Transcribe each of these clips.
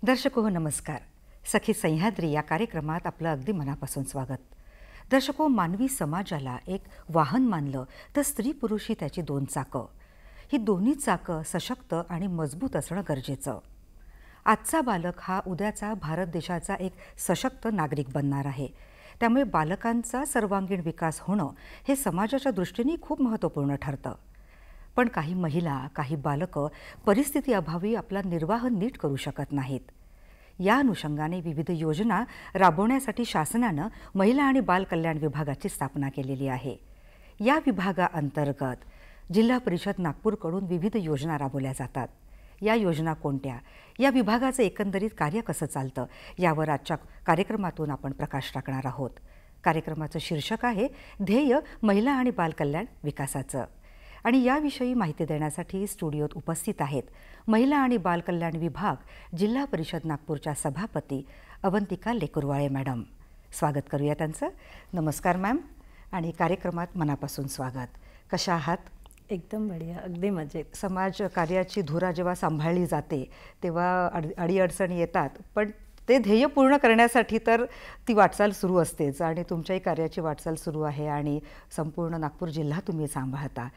दर्शको नमस्कार. सखी सह्याद्री या कार्यक्रमात आपलं अगदी मनापासून स्वागत. दर्शको, मानवी समाजाला एक वाहन मानलं तर स्त्री पुरुष ही त्याची दोन चाकं. ही दोन्ही चाकं सशक्त आणि मजबूत असणं गरजेचं. आजचा बालक हा उद्याचा भारत देशाचा एक सशक्त नागरिक बनणार आहे. त्यामुळे बालकांचा सर्वांगीण विकास होणं हे समाजाच्या दृष्टीने खूप महत्त्वपूर्ण ठरतं. पण काही महिला, काही बालकं परिस्थिती अभावी आपला निर्वाह नीट करू शकत नाहीत. या अनुषंगाने विविध योजना राबवण्यासाठी शासनानं महिला आणि बाल कल्याण विभागाची स्थापना केलेली आहे. या विभागाअंतर्गत जिल्हा परिषद नागपूरकडून विविध योजना राबवल्या जातात. या योजना कोणत्या, या विभागाचं एकंदरीत कार्य कसं चालतं, यावर आजच्या कार्यक्रमातून आपण प्रकाश टाकणार आहोत. कार्यक्रमाचं शीर्षक आहे ध्येय महिला आणि बाल कल्याण विकासाचं. आणि याविषयी माहिती देण्यासाठी स्टुडिओत उपस्थित आहेत महिला आणि बाल कल्याण विभाग जिल्हा परिषद नागपूरच्या सभापती अवंतिका लेकुरवाळे मॅडम. स्वागत करूया त्यांचं. नमस्कार मॅम, आणि कार्यक्रमात मनापासून स्वागत. कशा आहात? एकदम बढिया, अगदी मजेत. समाज कार्याची धुरा जेव्हा सांभाळली जाते तेव्हा अडीअडचणी येतात, पण ते ध्येय पूर्ण करण्यासाठी तर ती वाटचाल सुरू असतेच. आणि तुमच्याही कार्याची वाटचाल सुरू आहे आणि संपूर्ण नागपूर जिल्हा तुम्ही सांभाळता.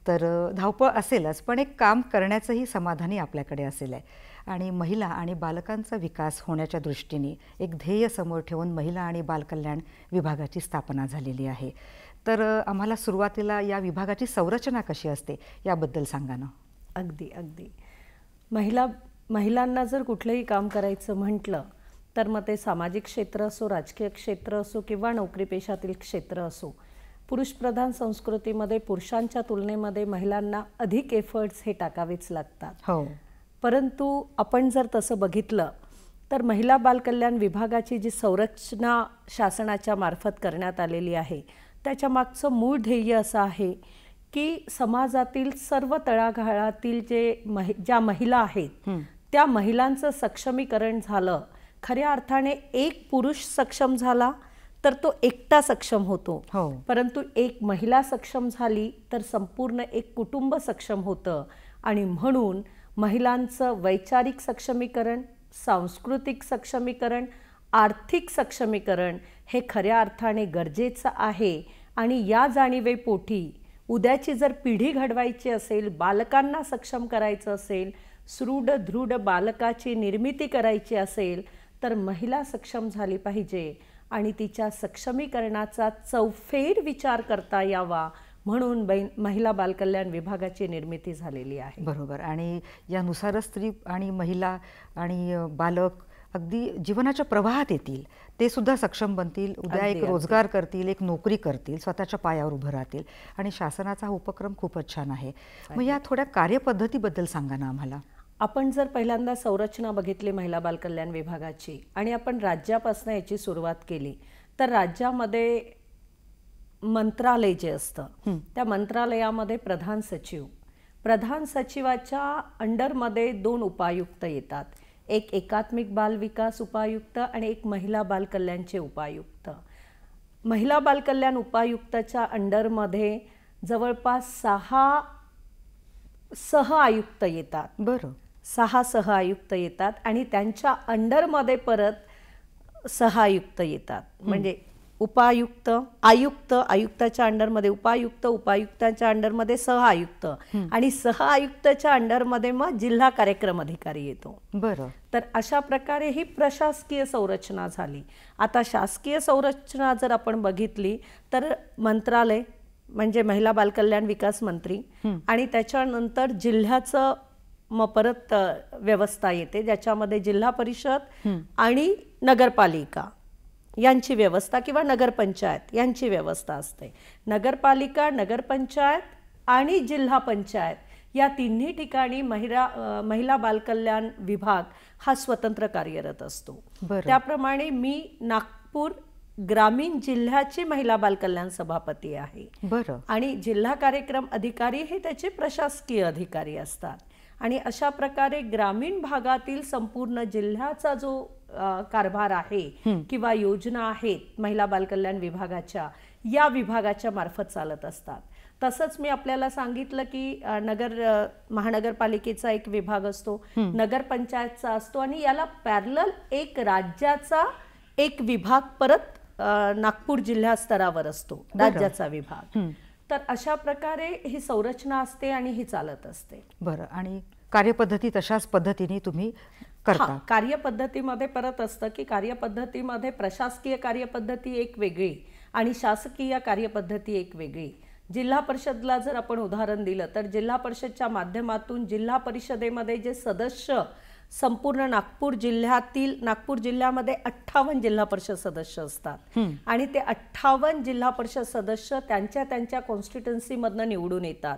तर धावपळ असेलच, पण एक काम करण्याचंही समाधानी आपल्याकडे असेल आहे. आणि महिला आणि बालकांचा विकास होण्याच्या दृष्टीने एक ध्येय समोर ठेवून महिला आणि बाल कल्याण विभागाची स्थापना झालेली आहे. तर आम्हाला सुरुवातीला या विभागाची संरचना कशी असते याबद्दल सांगा ना. अगदी अगदी महिलांना जर कुठलंही काम करायचं म्हटलं तर मग ते सामाजिक क्षेत्र असो, राजकीय क्षेत्र असो किंवा नोकरी पेशातील क्षेत्र असो, पुरुषप्रधान संस्कृतीमध्ये पुरुषांच्या तुलनेमध्ये महिलांना अधिक एफर्ट्स हे टाकावेच लागतात. हो, परंतु आपण जर तसं बघितलं तर महिला बाल कल्याण विभागाची जी संरचना शासनाच्या मार्फत करण्यात आलेली आहे त्याच्या मागचं मूळ ध्येय असं आहे की समाजातील सर्व तळागाळातील ज्या महिला आहेत त्या महिलांचं सक्षमीकरण झालं. खऱ्या अर्थाने एक पुरुष सक्षम झाला तर तो एकटा सक्षम होतो. परंतु एक महिला सक्षम झाली तर संपूर्ण एक कुटुंब सक्षम होतं. आणि म्हणून महिलांचं वैचारिक सक्षमीकरण, सांस्कृतिक सक्षमीकरण, आर्थिक सक्षमीकरण हे खऱ्या अर्थाने गरजेचं आहे. आणि या जाणीवेपोटी उद्याची जर पिढी घडवायची असेल, बालकांना सक्षम करायचं असेल, सुदृढ दृढ बालकाची निर्मिती करायची असेल तर महिला सक्षम झाली पाहिजे. आणि तिच्या सक्षमीकरणाचा चौफेर विचार करता यावा म्हणून महिला बाल कल्याण विभागाची निर्मिती झालेली आहे. बरोबर. आणि यानुसारच स्त्री आणि महिला आणि बालक अगदी जीवनाच्या प्रवाहात येतील. ते सुद्धा सक्षम बनतील, उद्या एक रोजगार करतील, एक नोकरी करतील, स्वतःच्या पायावर उभं राहतील. आणि शासनाचा हा उपक्रम खूपच छान आहे. मग या थोड्या कार्यपद्धतीबद्दल सांगा ना आम्हाला. आपण जर पहिल्यांदा संरचना बघितली महिला बाल कल्याण विभागाची आणि आपण राज्यापासून याची सुरुवात केली तर राज्यामध्ये मंत्रालय जे असतं त्या मंत्रालयामध्ये प्रधान सचिवाच्या अंडरमध्ये 2 उपायुक्त येतात. एक एकात्मिक बाल विकास उपायुक्त आणि एक महिला बाल कल्याणचे उपायुक्त. महिला बाल कल्याण उपायुक्ताच्या अंडरमध्ये जवळपास 6 सह आयुक्त येतात. बरं. 6 सह आयुक्त येतात आणि त्यांच्या अंडरमध्ये परत सह आयुक्त येतात. म्हणजे उपायुक्त, आयुक्ताच्या अंडरमध्ये उपायुक्त, उपायुक्ताच्या अंडरमध्ये सह आयुक्त आणि सह आयुक्ताच्या अंडरमध्ये मग जिल्हा कार्यक्रम अधिकारी येतो. बरं. तर अशा प्रकारे ही प्रशासकीय संरचना झाली. आता शासकीय संरचना जर आपण बघितली तर मंत्रालय म्हणजे महिला बाल कल्याण विकास मंत्री आणि त्याच्यानंतर जिल्ह्याचं मग परत व्यवस्था येते ज्याच्यामध्ये जिल्हा परिषद आणि नगरपालिका यांची व्यवस्था किंवा नगरपंचायत यांची व्यवस्था असते. नगरपालिका, नगरपंचायत आणि जिल्हा पंचायत या तिन्ही ठिकाणी महिला बाल कल्याण विभाग हा स्वतंत्र कार्यरत असतो. त्याप्रमाणे मी नागपूर ग्रामीण जिल्ह्याची महिला बाल कल्याण सभापती आहे. बरं. आणि जिल्हा कार्यक्रम अधिकारी हे त्याचे प्रशासकीय अधिकारी असतात. आणि अशा प्रकारे ग्रामीण भागातील संपूर्ण जिल्ह्याचा जो कारभार आहे किंवा योजना आहेत महिला बाल कल्याण विभागाच्या, या विभागाच्या मार्फत चालत असतात. तसंच मी आपल्याला सांगितलं की महानगरपालिकेचा एक विभाग असतो, नगरपंचायतचा असतो, आणि याला पॅरलल एक राज्याचा एक विभाग परत नागपूर जिल्हा स्तरावर असतो, राज्याचा विभाग. तर अशा प्रकारे ही संरचना असते आणि ही चालत असते. बरं, आणि कार्यपद्धती तशाच पद्धतीने तुम्ही करता? कार्यपद्धतीमध्ये परत असतं की कार्यपद्धतीमध्ये प्रशासकीय कार्यपद्धती एक वेगळी आणि शासकीय कार्यपद्धती एक वेगळी. जिल्हा परिषदला जर आपण उदाहरण दिलं तर जिल्हा परिषदच्या माध्यमातून जिल्हा परिषदेमध्ये जे सदस्य संपूर्ण नागपूर जिल्ह्यामध्ये 58 जिल्हा परिषद सदस्य असतात आणि ते 58 जिल्हा परिषद सदस्य त्यांच्या कॉन्स्टिट्युन्सीमधनं निवडून येतात.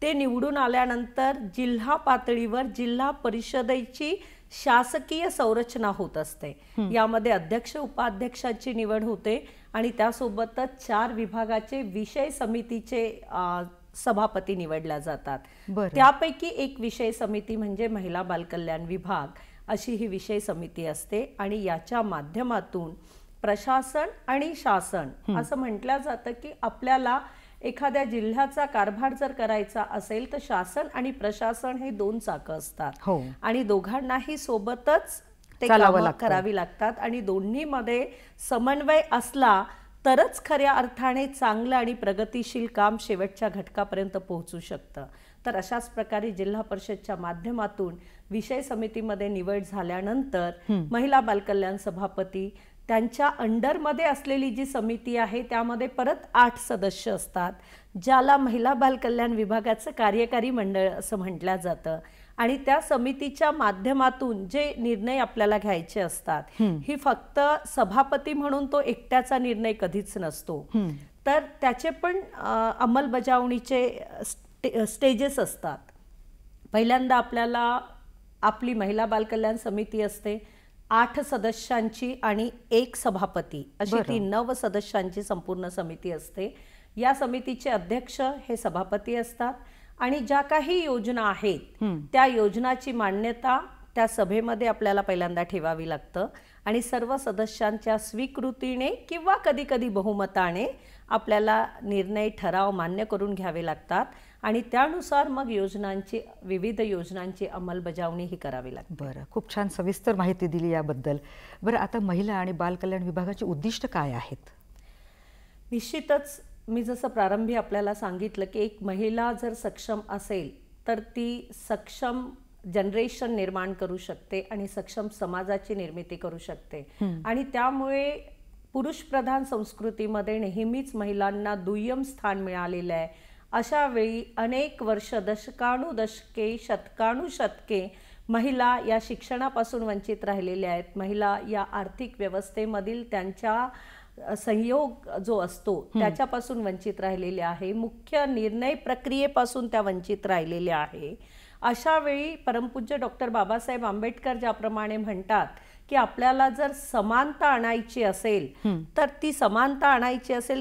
ते निवडून आल्यानंतर जिल्हा पातळीवर जिल्हा परिषदेची शासकीय संरचना होत असते. यामध्ये अध्यक्ष उपाध्यक्षाची निवड होते आणि त्यासोबतच 4 विभागाचे विषय समितीचे सभापती निवडल्या जातात. त्यापैकी एक विषय समिती म्हणजे महिला बालकल्याण विभाग अशी ही विषय समिती असते आणि याच्या माध्यमातून प्रशासन आणि शासन असं म्हटलं जातं की आपल्याला एखाद्या जिल्ह्याचा कारभार जर करायचा असेल तर शासन आणि प्रशासन हे 2 चाकं असतात आणि दोघांनाही सोबतच ते कामं करावी लागतात आणि दोन्हीमध्ये समन्वय असला तरच खऱ्या अर्थाने चांगलं आणि प्रगतिशील काम शेवटच्या घटकापर्यंत पोहोचू शकतं. तर अशाच प्रकारे जिल्हा परिषदच्या माध्यमातून विषय समितीमध्ये निवड झाल्यानंतर महिला बालकल्याण सभापती त्यांच्या अंडरमध्ये असलेली जी समिती आहे त्यामध्ये परत 8 सदस्य असतात, ज्याला महिला बालकल्याण विभागाचं कार्यकारी मंडळ असं म्हटलं जातं. आणि त्या समितीच्या माध्यमातून जे निर्णय आपल्याला घ्यायचे असतात ही फक्त सभापती म्हणून तो एकट्याचा निर्णय कधीच नसतो, तर त्याचे पण अंमलबजावणीचे स्टेजेस असतात. पहिल्यांदा आपल्याला आपली महिला बालकल्याण समिती असते 8 सदस्यांची आणि 1 सभापती अशी ती 9 सदस्यांची संपूर्ण समिती असते. या समितीचे अध्यक्ष हे सभापती असतात आणि ज्या काही योजना आहेत त्या योजनाची मान्यता त्या सभेमध्ये आपल्याला पहिल्यांदा ठेवावी लागतं आणि सर्व सदस्यांच्या स्वीकृतीने किंवा कधी कधी बहुमताने आपल्याला निर्णय ठराव मान्य करून घ्यावे लागतात आणि त्यानुसार मग विविध योजनांची अंमलबजावणी ही करावी लागते. बरं, खूप छान सविस्तर माहिती दिली याबद्दल. बरं, आता महिला आणि बालकल्याण विभागाची उद्दिष्ट काय आहेत? निश्चितच मी जसं प्रारंभी आपल्याला सांगितलं की एक महिला जर सक्षम असेल तर ती सक्षम जनरेशन निर्माण करू शकते आणि सक्षम समाजाची निर्मिती करू शकते आणि त्यामुळे पुरुष प्रधान संस्कृतीमध्ये नेहमीच महिलांना दुय्यम स्थान मिळालेलं आहे. अशा वेळी अनेक वर्ष दशकानुदशके शतकानुशतके महिला या शिक्षणापासून वंचित राहिलेल्या आहेत. महिला या आर्थिक व्यवस्थेमधील त्यांच्या संयोग जो असतो त्याच्यापासून वंचित राहिलेले आहे. मुख्य निर्णय प्रक्रियेपासून त्या वंचित राहिलेल्या आहे. अशा वेळी परमपूज्य डॉक्टर बाबासाहेब आंबेडकर ज्याप्रमाणे म्हणतात की आपल्याला जर समानता आणायची असेल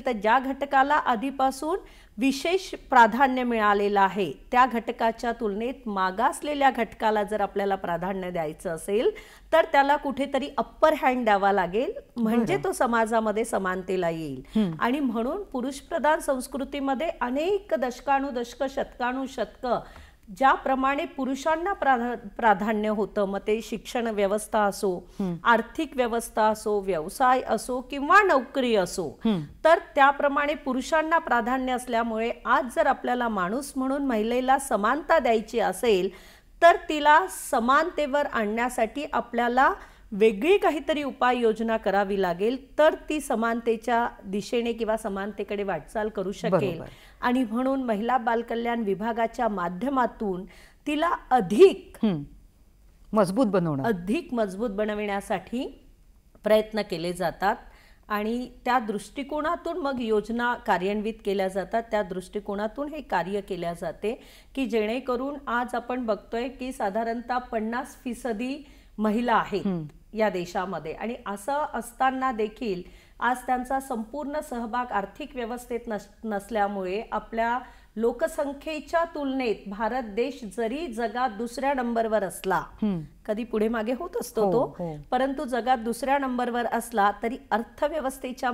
तर ज्या घटकाला आधीपासून विशेष प्राधान्य मिळालेलं आहे त्या घटकाच्या तुलनेत मागासलेल्या घटकाला जर आपल्याला प्राधान्य द्यायचं असेल तर त्याला कुठेतरी अप्पर हँड द्यावा लागेल, म्हणजे तो समाजामध्ये समानतेला येईल. आणि म्हणून पुरुषप्रधान संस्कृतीमध्ये अनेक दशकानुदशक शतकानुशतक ज्याप्रमाणे पुरुषांना प्राधान्य होतं, मग ते शिक्षण व्यवस्था असो, आर्थिक व्यवस्था असो, व्यवसाय असो किंवा नोकरी असो, तर त्याप्रमाणे पुरुषांना प्राधान्य असल्यामुळे आज जर आपल्याला माणूस म्हणून महिलेला समानता द्यायची असेल तर तिला समानतेवर आणण्यासाठी आपल्याला वेगळी काहीतरी उपाययोजना करावी लागेल, तर ती समानतेच्या दिशेने किंवा समानतेकडे वाटचाल करू शकेल. आणि म्हणून महिला बालकल्याण विभागाच्या माध्यमातून तिला अधिक मजबूत बनविण्यासाठी प्रयत्न केले जातात आणि त्या दृष्टिकोनातून मग योजना कार्यान्वित केल्या जातात. त्या दृष्टिकोनातून हे कार्य केल्या जाते की जेणेकरून आज आपण बघतोय की साधारणतः 50% महिला आहेत या देशामध्ये आणि असं असताना देखील आज त्यांचा संपूर्ण सहभाग आर्थिक व्यवस्थेत नसल्यामुळे आपल्या लोकसंख्येच्या तुलनेत भारत देश जरी जगात दुसऱ्या नंबरवर असला, कधी पुढे मागे होत असतो तो, परंतु जगात दुसऱ्या नंबरवर असला तरी अर्थव्यवस्थेच्या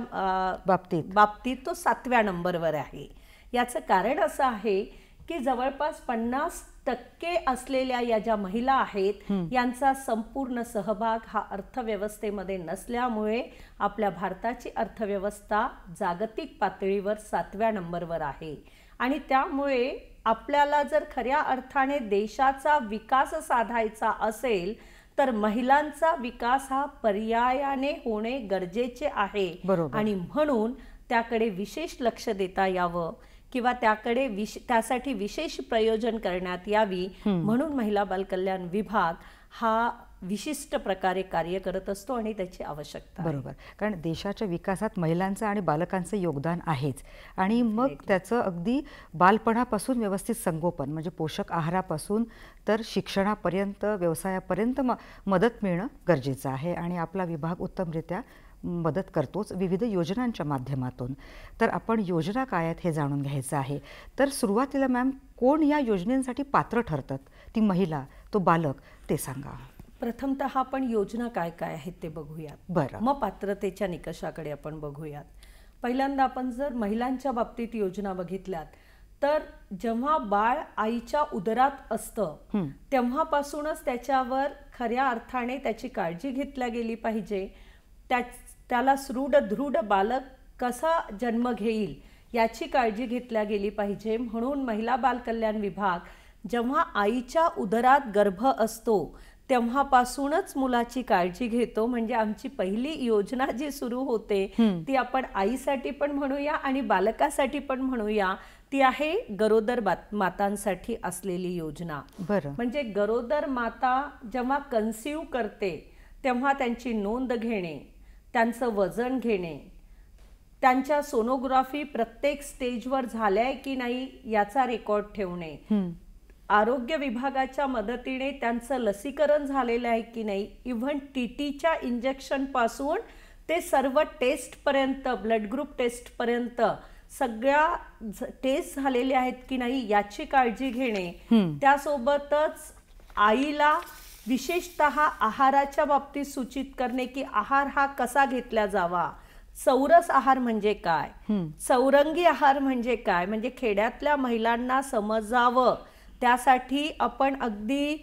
बाबतीत तो 7व्या नंबरवर आहे. याचं कारण असं आहे की जवळपास 50% असलेल्या या ज्या महिला आहेत यांचा संपूर्ण सहभाग हा अर्थव्यवस्थेमध्ये नसल्यामुळे आपल्या भारताची अर्थव्यवस्था जागतिक पातळीवर 7व्या नंबरवर आहे. आणि त्यामुळे आपल्याला जर खऱ्या अर्थाने देशाचा विकास साधायचा असेल तर महिलांचा विकास हा पर्यायाने होणे गरजेचे आहे. आणि म्हणून त्याकडे विशेष लक्ष देता यावं किंवा त्यासाठी विशेष प्रयोजन करण्यात यावी म्हणून महिला बालकल्याण विभाग हा विशिष्ट प्रकारे कार्य करत असतो आणि त्याची आवश्यकता. बरोबर, कारण देशाच्या विकासात महिलांचं आणि बालकांचं योगदान आहेच. आणि मग त्याचं अगदी बालपणापासून व्यवस्थित संगोपन म्हणजे पोषक आहारापासून तर शिक्षणापर्यंत व्यवसायापर्यंत मदत मिळणं गरजेचं आहे. आणि आपला विभाग उत्तमरित्या मदत करतोच विविध योजनांच्या माध्यमातून. तर आपण योजना काय आहेत हे जाणून घ्यायचं आहे. तर सुरुवातीला मॅम, कोण या योजनेसाठी पात्र ठरतात? ती महिला, तो बालक, ते सांगा. प्रथमतः आपण योजना काय काय आहेत ते बघूयात. बरं. मग पात्रतेच्या निकषाकडे आपण बघूयात. पहिल्यांदा आपण जर महिलांच्या बाबतीत योजना बघितल्यात तर जेव्हा बाळ आईच्या उदरात असतं तेव्हापासूनच त्याच्यावर खऱ्या अर्थाने त्याची काळजी घेतल्या गेली पाहिजे. त्याला दृढ बालक कसा जन्म घेईल याची काळजी घेतल्या गेली पाहिजे. म्हणून महिला बालकल्याण विभाग जेव्हा आईच्या उदरात गर्भ असतो तेव्हापासूनच मुलाची काळजी घेतो. म्हणजे आमची पहिली योजना जी सुरू होते ती आपण आईसाठी पण म्हणूया आणि बालकासाठी पण म्हणूया, ती आहे गरोदर मातांसाठी असलेली योजना. म्हणजे गरोदर माता जेव्हा कन्सीव्ह करते तेव्हा त्यांची नोंद घेणे, त्यांचं वजन घेणे, त्यांच्या सोनोग्राफी प्रत्येक स्टेजवर झाल्या की नाही याचा रेकॉर्ड ठेवणे, आरोग्य विभागाच्या मदतीने त्यांचं लसीकरण झालेलं आहे की नाही, इव्हन टीटीच्या इंजेक्शन पासून ते सर्व टेस्ट पर्यंत, ब्लड ग्रुप टेस्ट पर्यंत सगळ्या टेस्ट झालेल्या आहेत की नाही याची काळजी घेणे. त्यासोबतच आईला विशेषतः आहाराच्या बाबतीत सूचित करणे की आहार हा कसा घेतला जावा. चौरस आहार म्हणजे काय, चौरंगी आहार म्हणजे काय, म्हणजे खेड्यातल्या महिलांना समजावं त्यासाठी आपण अगदी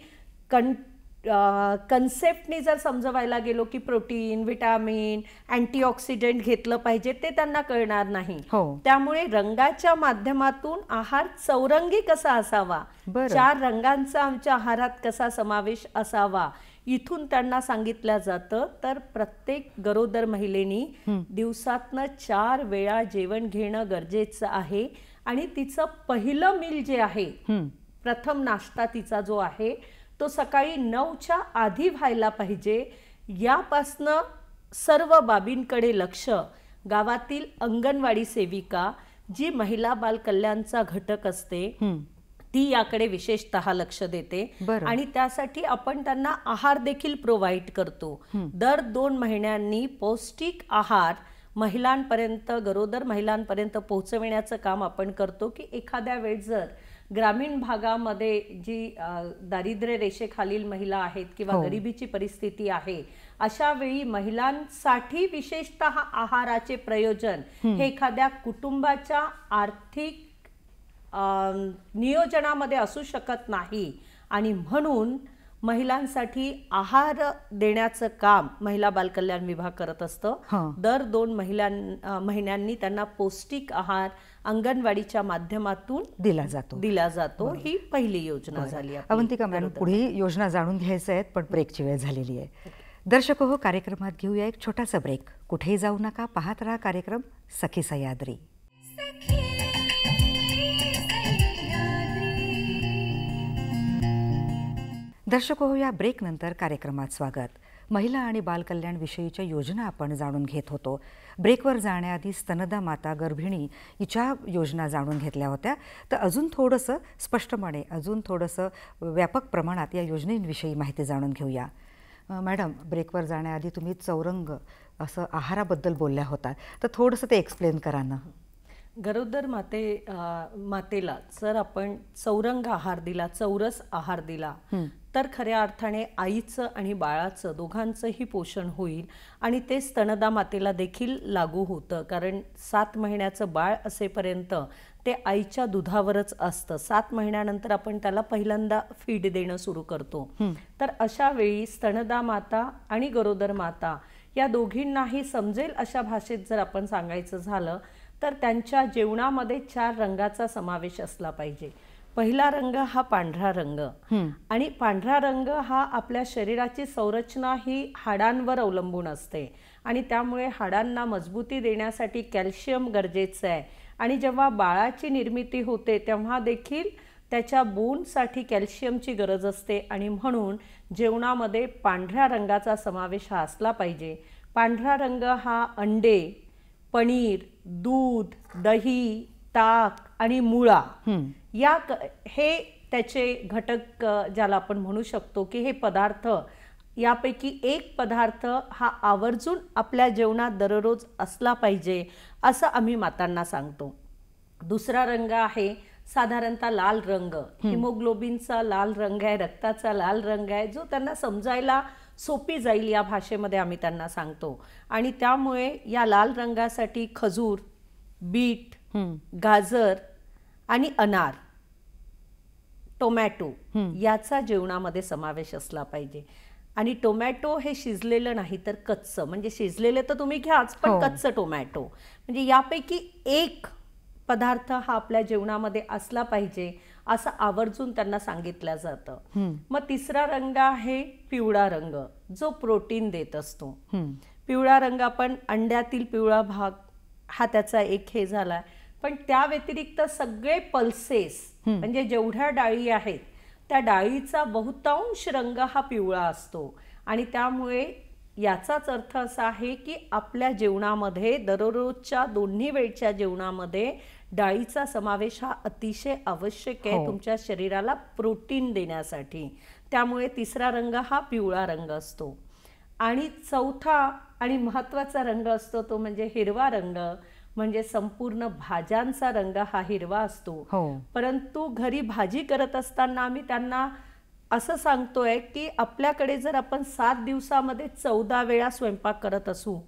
कन्सेप्टनी जर समजवायला गेलो की प्रोटीन, विटामिन, अँटीऑक्सिडंट घेतलं पाहिजे ते त्यांना कळणार नाही. त्यामुळे रंगाच्या माध्यमातून आहार चौरंगी कसा असावा, 4 रंगांचा आमच्या आहारात कसा समावेश असावा इथून त्यांना सांगितलं जातं. तर प्रत्येक गरोदर महिलेनी दिवसातनं 4 वेळा जेवण घेणं गरजेचं आहे. आणि तिचं पहिलं मील जे आहे, प्रथम नाश्ता तिचा जो आहे तो सकाळी 9च्या आधी व्हायला पाहिजे. यापासनं सर्व बाबींकडे लक्ष गावातील अंगणवाडी सेविका जी महिला बाल कल्याणचा घटक असते ती याकडे विशेषतः लक्ष देते. आणि त्यासाठी आपण त्यांना आहार देखील प्रोव्हाइड करतो. दर 2 महिन्यांनी पौष्टिक आहार महिलांपर्यंत, गरोदर महिलांपर्यंत पोहोचविण्याचं काम आपण करतो. की एखाद्या वेळेस जर ग्रामीण भागामध्ये जी दारिद्र्य रेषेखालील महिला आहेत किंवा गरिबीची परिस्थिती आहे अशा वेळी महिलांसाठी विशेषतः आहाराचे प्रयोजन हे एखाद्या कुटुंबाच्या आर्थिक नियोजनामध्ये असू शकत नाही. आणि म्हणून महिलांसाठी आहार देण्याचं काम महिला बालकल्याण विभाग करत असतं. दर 2 महिन्यांनी त्यांना पौष्टिक आहार अंगणवाडीच्या माध्यमातून दिला जातो. ही पहिली योजना झाली. अवंतिका मॅडम, पुढे योजना जाणून घ्यायचं आहेत पण ब्रेकची वेळ झालेली आहे. दर्शको हो, कार्यक्रमात घेऊया एक छोटासा ब्रेक. कुठेही जाऊ नका, पाहत राहा कार्यक्रम सखी सह्याद्री. दर्शको हो, या ब्रेकनंतर कार्यक्रमात स्वागत. महिला आणि बालकल्याण विषयीच्या योजना आपण जाणून घेत होतो. ब्रेकवर जाण्याआधी स्तनदा माता, गर्भिणी हिच्या योजना जाणून घेतल्या होत्या. तर अजून थोडंसं स्पष्टपणे, अजून थोडंसं व्यापक प्रमाणात या योजनेविषयी माहिती जाणून घेऊया. मॅडम, ब्रेकवर जाण्याआधी तुम्ही चौरंग असं आहाराबद्दल बोलल्या होता, तर थोडंसं ते एक्सप्लेन करा ना. गरोदर मातेला जर आपण चौरंग आहार दिला, चौरस आहार दिला तर खऱ्या अर्थाने आईचं आणि बाळाचं दोघांचंही पोषण होईल आणि ते स्तनदा मातेला देखील लागू होतं. कारण 7 महिन्याचं बाळ असेपर्यंत ते आईच्या दुधावरच असतं. 7 महिन्यानंतर आपण त्याला पहिल्यांदा फीड देणं सुरू करतो. तर अशा वेळी स्तनदा माता आणि गरोदर माता या दोघींनाही समजेल अशा भाषेत जर आपण सांगायचं झालं तर त्यांच्या जेवणामध्ये 4 रंगाचा समावेश असला पाहिजे. पहिला रंग हा पांढरा रंग, आणि पांढरा रंग हा आपल्या शरीराची संरचना ही हाडांवर अवलंबून असते आणि त्यामुळे हाडांना मजबूती देण्यासाठी कॅल्शियम गरजेचं आहे. आणि जेव्हा बाळाची निर्मिती होते तेव्हा देखील त्याच्या बोनसाठी कॅल्शियमची गरज असते आणि म्हणून जेवणामध्ये पांढऱ्या रंगाचा समावेश हा असला पाहिजे. पांढरा रंग हा अंडे, पनीर, दूध, दही, ताक आणि मुळा हे त्याचे घटक ज्याला आपण म्हणू शकतो की हे पदार्थ, यापैकी एक पदार्थ हा आवर्जून आपल्या जेवणात दररोज असला पाहिजे असं आम्ही मातांना सांगतो. दुसरा रंग आहे साधारणतः लाल रंग. हिमोग्लोबिनचा लाल रंग आहे, रक्ताचा लाल रंग आहे, जो त्यांना समजायला सोपी जाईल या भाषेमध्ये आम्ही त्यांना सांगतो. आणि त्यामुळे या लाल रंगासाठी खजूर, बीट, गाजर आणि अनार, टोमॅटो याचा जेवणामध्ये समावेश असला पाहिजे. आणि टोमॅटो हे शिजलेलं नाही तर कच्चं, म्हणजे शिजलेले तर तुम्ही घ्याच पण कच्चं टोमॅटो, म्हणजे यापैकी एक पदार्थ हा आपल्या जेवणामध्ये असला पाहिजे असं आवर्जून त्यांना सांगितलं जातं. मग तिसरा रंग आहे पिवळा रंग, जो प्रोटीन देत असतो. पिवळा रंग आपण अंड्यातील पिवळा भाग हा त्याचा एक हे झाला, पण त्या व्यतिरिक्त सगळे पल्सेस म्हणजे जेवढ्या डाळी आहेत त्या डाळीचा बहुतांश रंग हा पिवळा असतो. आणि त्यामुळे याचाच अर्थ असा आहे की आपल्या जेवणामध्ये दररोजच्या दोन्ही वेळच्या जेवणामध्ये डाळीचा समावेश हा अतिशय आवश्यक आहे तुमच्या शरीराला प्रोटीन देण्यासाठी. त्यामुळे तिसरा रंग हा पिवळा रंग असतो. आणि चौथा आणि महत्त्वाचा रंग असतो तो म्हणजे हिरवा रंग, म्हणजे संपूर्ण भाज्यांचा रंग हा हिरवा असतो. परंतु घरी भाजी करत असताना आम्ही त्यांना असं सांगतोय की आपल्याकडे जर आपण 7 दिवसामध्ये 14 वेळा स्वयंपाक करत असू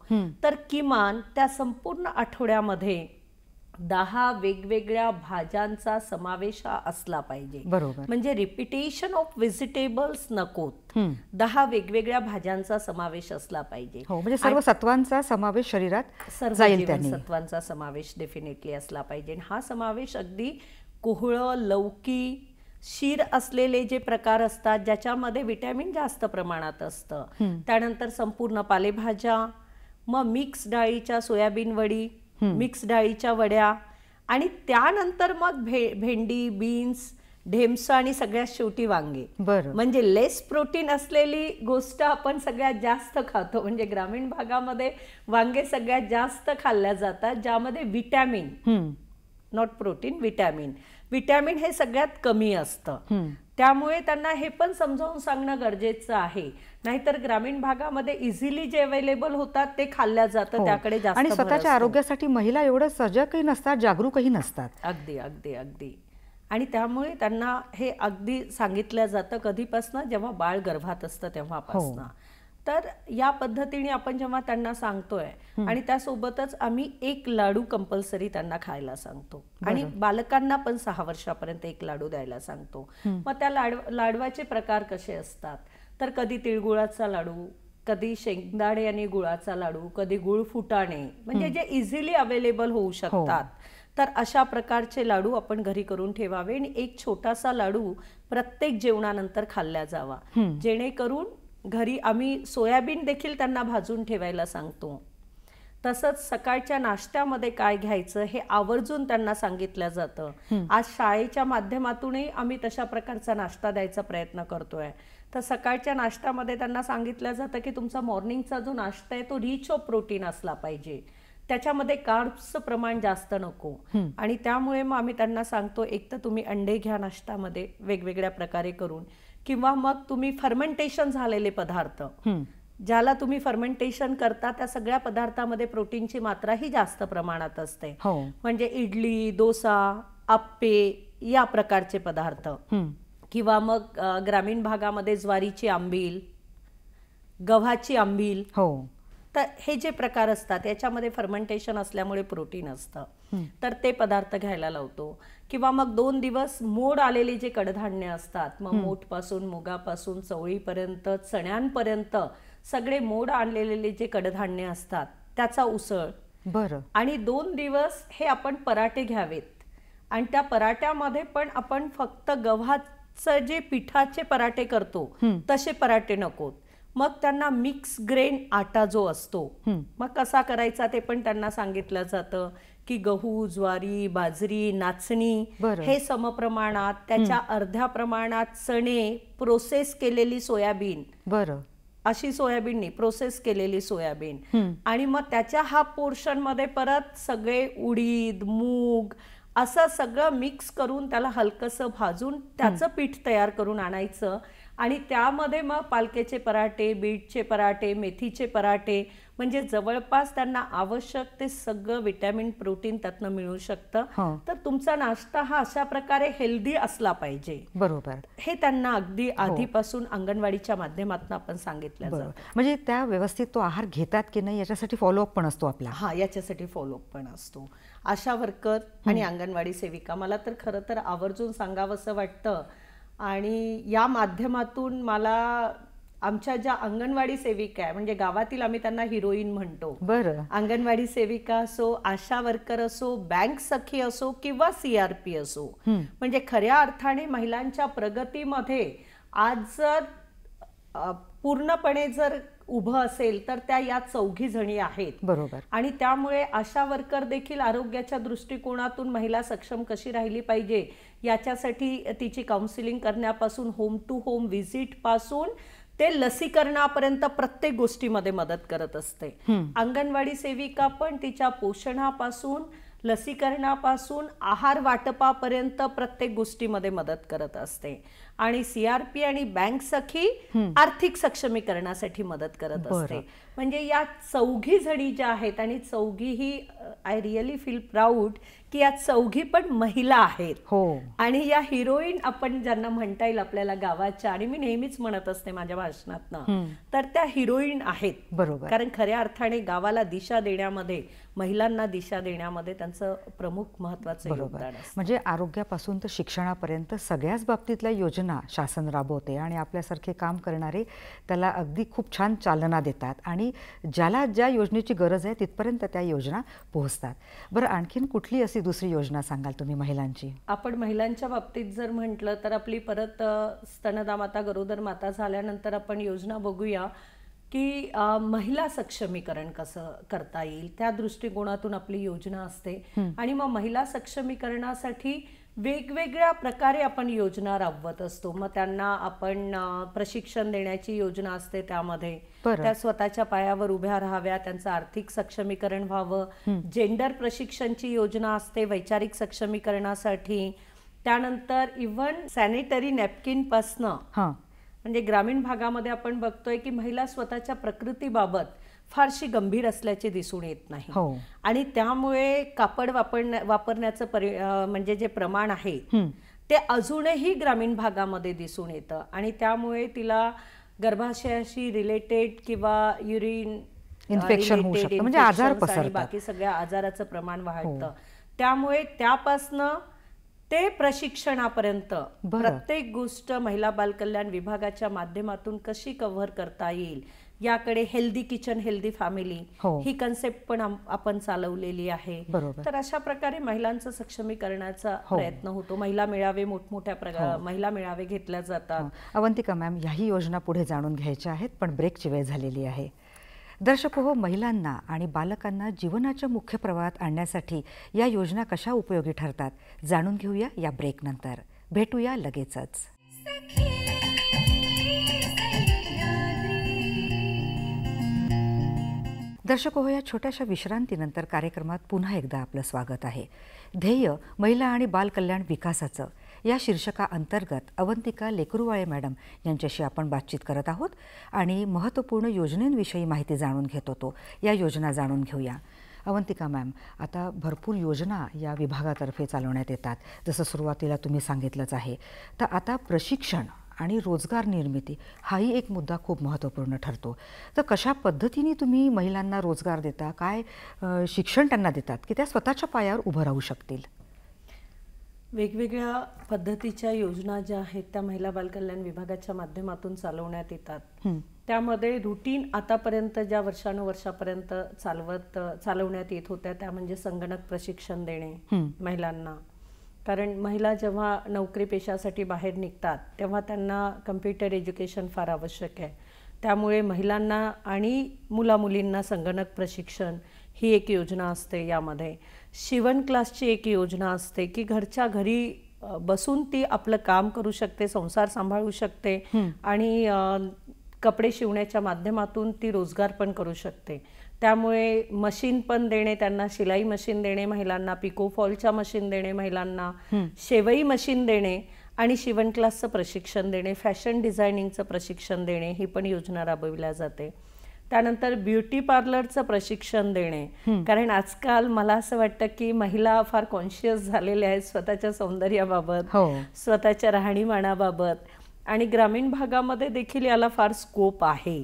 तर किमान त्या संपूर्ण आठवड्यामध्ये 10 वेगवेगळ्या भाज्यांचा समावेश हा असला पाहिजे. बरोबर. म्हणजे रिपिटेशन ऑफ व्हेजिटेबल्स नकोत, 10 वेगवेगळ्या भाज्यांचा समावेश असला पाहिजे. म्हणजे सर्व सत्वांचा समावेश शरीरात सर्व जीवनसत्वांचा समावेश डेफिनेटली असला पाहिजे. हा समावेश अगदी कोहळं, लौकी, शीर असलेले जे प्रकार असतात ज्याच्यामध्ये विटॅमिन जास्त प्रमाणात असतं, त्यानंतर संपूर्ण पालेभाज्या, मग मिक्स डाळीच्या सोयाबीन वडी, मिक्स डाळीच्या वड्या, आणि त्यानंतर मग भेंडी, बीन्स, ढेमसा आणि सगळ्यात शेवटी वांगे. म्हणजे लेस प्रोटीन असलेली गोष्ट आपण सगळ्यात जास्त खातो. म्हणजे ग्रामीण भागामध्ये वांगे सगळ्यात जास्त खाल्ल्या जातात, ज्यामध्ये विटॅमिन, नॉट प्रोटीन, विटॅमिन हे सगळ्यात कमी असतं. त्यामुळे त्यांना हे पण समजावून सांगणं गरजेचं आहे. नाहीतर ग्रामीण भागामध्ये इझिली जे अवेलेबल होतात ते खाल्ल्या जातं, त्याकडे जास्त. आणि स्वतःच्या आरोग्यासाठी महिला एवढं सजगही नसतात, जागरूकही नसतात. अगदी अगदी अगदी. आणि त्यामुळे त्यांना हे अगदी सांगितलं जातं कधीपासून, जेव्हा बाळ गर्भात असतं तेव्हापासून. तर या पद्धतीने आपण जेव्हा त्यांना सांगतोय आणि त्यासोबतच आम्ही एक लाडू कंपल्सरी त्यांना खायला सांगतो. आणि बालकांना पण 6 वर्षापर्यंत एक लाडू द्यायला सांगतो. मग त्या लाडवाचे प्रकार कसे असतात तर कधी तिळगुळाचा लाडू, कधी शेंगदाणे आणि गुळाचा लाडू, कधी गुळ फुटाणे, म्हणजे जे इझिली अवेलेबल होऊ शकतात. तर अशा प्रकारचे लाडू आपण घरी करून ठेवावे आणि एक छोटासा लाडू प्रत्येक जेवणानंतर खाल्ला जावा. जेणेकरून घरी आम्ही सोयाबीन देखील त्यांना भाजून ठेवायला सांगतो. तसंच सकाळच्या नाश्त्यामध्ये काय घ्यायचं हे आवर्जून त्यांना सांगितलं जातं. आज शाळेच्या माध्यमातूनही आम्ही तशा प्रकारचा नाश्ता द्यायचा प्रयत्न करतोय. तर सकाळच्या नाश्त्यामध्ये त्यांना सांगितलं जातं की तुमचा मॉर्निंगचा जो नाश्ता आहे तो रिच ऑफ प्रोटीन असला पाहिजे, त्याच्यामध्ये कार्ब्सचं प्रमाण जास्त नको. आणि त्यामुळे मग आम्ही त्यांना सांगतो एक तर तुम्ही अंडे घ्या नाश्त्यामध्ये वेगवेगळ्या प्रकारे करून, किंवा मग तुम्ही फर्मेंटेशन झालेले पदार्थ, ज्याला तुम्ही फर्मेंटेशन करता त्या सगळ्या पदार्थामध्ये प्रोटीनची मात्रा ही जास्त प्रमाणात असते. म्हणजे इडली, डोसा, आप्पे या प्रकारचे पदार्थ, किंवा मग ग्रामीण भागामध्ये ज्वारीची आंबील, गव्हाची आंबील. हो. तर हे जे प्रकार असतात याच्यामध्ये फर्मेंटेशन असल्यामुळे प्रोटीन असतं, तर ते पदार्थ घ्यायला लावतो. किंवा मग 2 दिवस मोड आलेले जे कडधान्य असतात, मग मोठपासून मुगापासून चवळीपर्यंत चण्यांपर्यंत सगळे मोड आणलेले जे कडधान्य असतात त्याचा उसळ. बरं. आणि 2 दिवस हे आपण पराठे घ्यावेत. आणि त्या पराठ्यामध्ये पण आपण फक्त गव्हाचं जे पिठाचे पराठे करतो तसे पराठे नकोत. मग त्यांना मिक्स ग्रेन आटा जो असतो मग कसा करायचा ते पण त्यांना सांगितलं जातं की गहू, ज्वारी, बाजरी, नाचणी हे समप्रमाणात, त्याच्या अर्ध्या प्रमाणात चणे, प्रोसेस केलेली सोयाबीन. बरं. अशी सोयाबीन नाही, प्रोसेस केलेली सोयाबीन. आणि मग त्याच्या हा पोर्शन मध्ये परत सगळे उडीद, मूग असं सगळं मिक्स करून त्याला हलकंसं भाजून त्याचं पीठ तयार करून आणायचं. आणि त्यामध्ये मग पालकेचे पराठे, बीटचे पराठे, मेथीचे पराठे, म्हणजे जवळपास त्यांना आवश्यक ते सगळं विटॅमिन, प्रोटीन त्यातनं मिळू शकतं. तर तुमचा नाश्ता हा अशा प्रकारे हेल्दी असला पाहिजे. बरोबर. हे त्यांना अगदी आधीपासून अंगणवाडीच्या माध्यमातून आपण सांगितलं जातं. म्हणजे त्या व्यवस्थित तो आहार घेतात की नाही याच्यासाठी फॉलोअप पण असतो आपला. हा, याच्यासाठी फॉलोअप पण असतो. आशा वर्कर आणि अंगणवाडी सेविका, मला तर खरं तर आवर्जून सांगावंसं वाटतं. आणि या माध्यमातून मला आमच्या ज्या अंगणवाडी सेविका आहे, म्हणजे गावातील आम्ही त्यांना हिरोईन म्हणतो. बरं. अंगणवाडी सेविका असो, आशा वर्कर असो, बँक सखी असो किंवा CRP असो, म्हणजे खऱ्या अर्थाने महिलांच्या प्रगतीमध्ये आज जर पूर्णपणे जर उभं असेल तर त्या या 4 जणी आहेत. बरोबर. आणि त्यामुळे आशा वर्कर देखील आरोग्याच्या दृष्टिकोनातून महिला सक्षम कशी राहिली पाहिजे याच्यासाठी तिची काउन्सिलिंग करण्यापासून होम टू होम व्हिजिट पासून ते लसीकरणापर्यंत प्रत्येक गोष्टीमध्ये मदत करत असते. अंगणवाडी सेविका पण तिच्या पोषणापासून, लसीकरणापासून, आहार वाटपापर्यंत प्रत्येक गोष्टीमध्ये मदत करत असते. आणि CRP आणि बँक सखी आर्थिक सक्षमीकरणासाठी मदत करत असते. म्हणजे या 4 जणी ज्या आहेत, आणि 4ही आय रिअली फील प्राऊड की या 4 पण महिला आहेत. हो. आणि या हिरोईन आपण ज्यांना म्हणता येईल आपल्याला गावाच्या, आणि मी नेहमीच म्हणत असते माझ्या भाषणातनं, तर त्या हिरोईन आहेत. बरोबर. कारण खऱ्या अर्थाने गावाला दिशा देण्यामध्ये, महिलांना दिशा देण्यामध्ये त्यांचं प्रमुख महत्वाचं योगदान असतं. म्हणजे आरोग्यापासून तर शिक्षणापर्यंत सगळ्याच बाबतीतल्या योजना शासन राबवते आणि आपल्यासारखे काम करणारे त्याला अगदी खूप छान चालना देतात आणि ज्याला ज्या योजनेची गरज आहे तिथपर्यंत त्या योजना पोहोचतात. बरं, आणखीन कुठली अशी दुसरी योजना सांगाल तुम्ही महिलांची? आपण महिलांच्या बाबतीत जर म्हटलं तर आपली परत स्तनदा माता, गरोदर माता झाल्यानंतर आपण योजना बघूया की महिला सक्षमीकरण कसं करता येईल, त्या दृष्टिकोनातून आपली योजना असते. आणि मग महिला सक्षमीकरणासाठी वेगवेगळ्या प्रकारे आपण योजना राबवत असतो. मग त्यांना आपण प्रशिक्षण देण्याची योजना असते, त्यामध्ये त्या स्वतःच्या पायावर उभ्या राहाव्या, त्यांचं आर्थिक सक्षमीकरण व्हावं. जेंडर प्रशिक्षणची योजना असते वैचारिक सक्षमीकरणासाठी. त्यानंतर इव्हन सॅनिटरी नॅपकिन पासनं, म्हणजे ग्रामीण भागामध्ये आपण बघतोय की महिला स्वतःच्या प्रकृतीबाबत फारशी गंभीर असल्याचे दिसून येत नाही. आणि त्यामुळे कापड वापरण्याचं म्हणजे जे प्रमाण आहे ते अजूनही ग्रामीण भागामध्ये दिसून येतं. आणि त्यामुळे तिला गर्भाशयाशी रिलेटेड किंवा युरिन इन्फेक्शन होऊ शकतं, म्हणजे आजार पसरतात, बाकी सगळ्या आजाराचं प्रमाण वाढतं. त्यामुळे त्यापासनं ते प्रशिक्षणापर्यंत प्रत्येक गोष्ट महिला बाल कल्याण विभागाच्या माध्यमातून कशी कव्हर करता येईल याकडे हेल्दी किचन, हेल्दी फॅमिली ही कन्सेप्ट पण आपण चालवलेली आहे. तर अशा प्रकारे महिलांचं सक्षमीकरणाचा प्रयत्न होतो. महिला मेळावे, मोठमोठ्या महिला मेळावे घेतल्या जातात. अवंतिका मॅम, याही योजना पुढे जाणून घ्यायच्या आहेत, पण ब्रेकची वेळ झालेली आहे. दर्शक हो, महिलांना आणि बालकांना जीवनाच्या मुख्य प्रवाहात आणण्यासाठी या योजना कशा उपयोगी ठरतात जाणून घेऊया या ब्रेकनंतर. भेटूया लगेचच. दर्शक हो, या छोट्याशा विश्रांतीनंतर कार्यक्रमात पुन्हा एकदा आपलं स्वागत आहे. ध्येय महिला आणि बाल कल्याण विकासाचं या शीर्षकाअंतर्गत अवंतिका लेकरुवाळे मॅडम यांच्याशी आपण बातचीत करत आहोत आणि महत्त्वपूर्ण योजनेंविषयी माहिती जाणून घेत होतो. या योजना जाणून घेऊया. अवंतिका मॅम, आता भरपूर योजना या विभागातर्फे चालवण्यात येतात, जसं सुरुवातीला तुम्ही सांगितलंच आहे. तर आता प्रशिक्षण आणि रोजगार निर्मिती हाही एक मुद्दा खूप महत्त्वपूर्ण ठरतो. तर कशा पद्धतीने तुम्ही महिलांना रोजगार देता, काय शिक्षण त्यांना देतात की त्या स्वतःच्या पायावर उभं राहू शकतील? वेगवेगळ्या पद्धतीच्या योजना ज्या आहेत त्या महिला बालकल्याण विभागाच्या माध्यमातून चालवण्यात येतात. त्यामध्ये रुटीन आतापर्यंत ज्या वर्षानुवर्षापर्यंत चालवण्यात येत होत्या त्या म्हणजे संगणक प्रशिक्षण देणे महिलांना. कारण महिला जेव्हा नोकरी पेशासाठी बाहेर निघतात तेव्हा त्यांना कम्प्युटर एज्युकेशन फार आवश्यक आहे. त्यामुळे महिलांना आणि मुलामुलींना संगणक प्रशिक्षण ही एक योजना असते. यामध्ये शिवण क्लासची एक योजना असते की घरच्या घरी बसून ती आपलं काम करू शकते, संसार सांभाळू शकते आणि कपडे शिवण्याच्या माध्यमातून ती रोजगार पण करू शकते. त्यामुळे मशीन पण देणे, त्यांना शिलाई मशीन देणे महिलांना, पिको फॉलच्या मशीन देणे महिलांना, शेवई मशीन देणे आणि शिवण क्लासचं प्रशिक्षण देणे, फॅशन डिझायनिंगचं प्रशिक्षण देणे ही पण योजना राबविल्या जाते. त्यानंतर ब्युटी पार्लरचं प्रशिक्षण देणे, कारण आजकाल मला असं वाटतं की महिला फार कॉन्शियस झालेल्या आहेत स्वतःच्या सौंदर्याबाबत, स्वतःच्या राहणीमानाबाबत आणि ग्रामीण भागामध्ये देखील याला फार स्कोप आहे.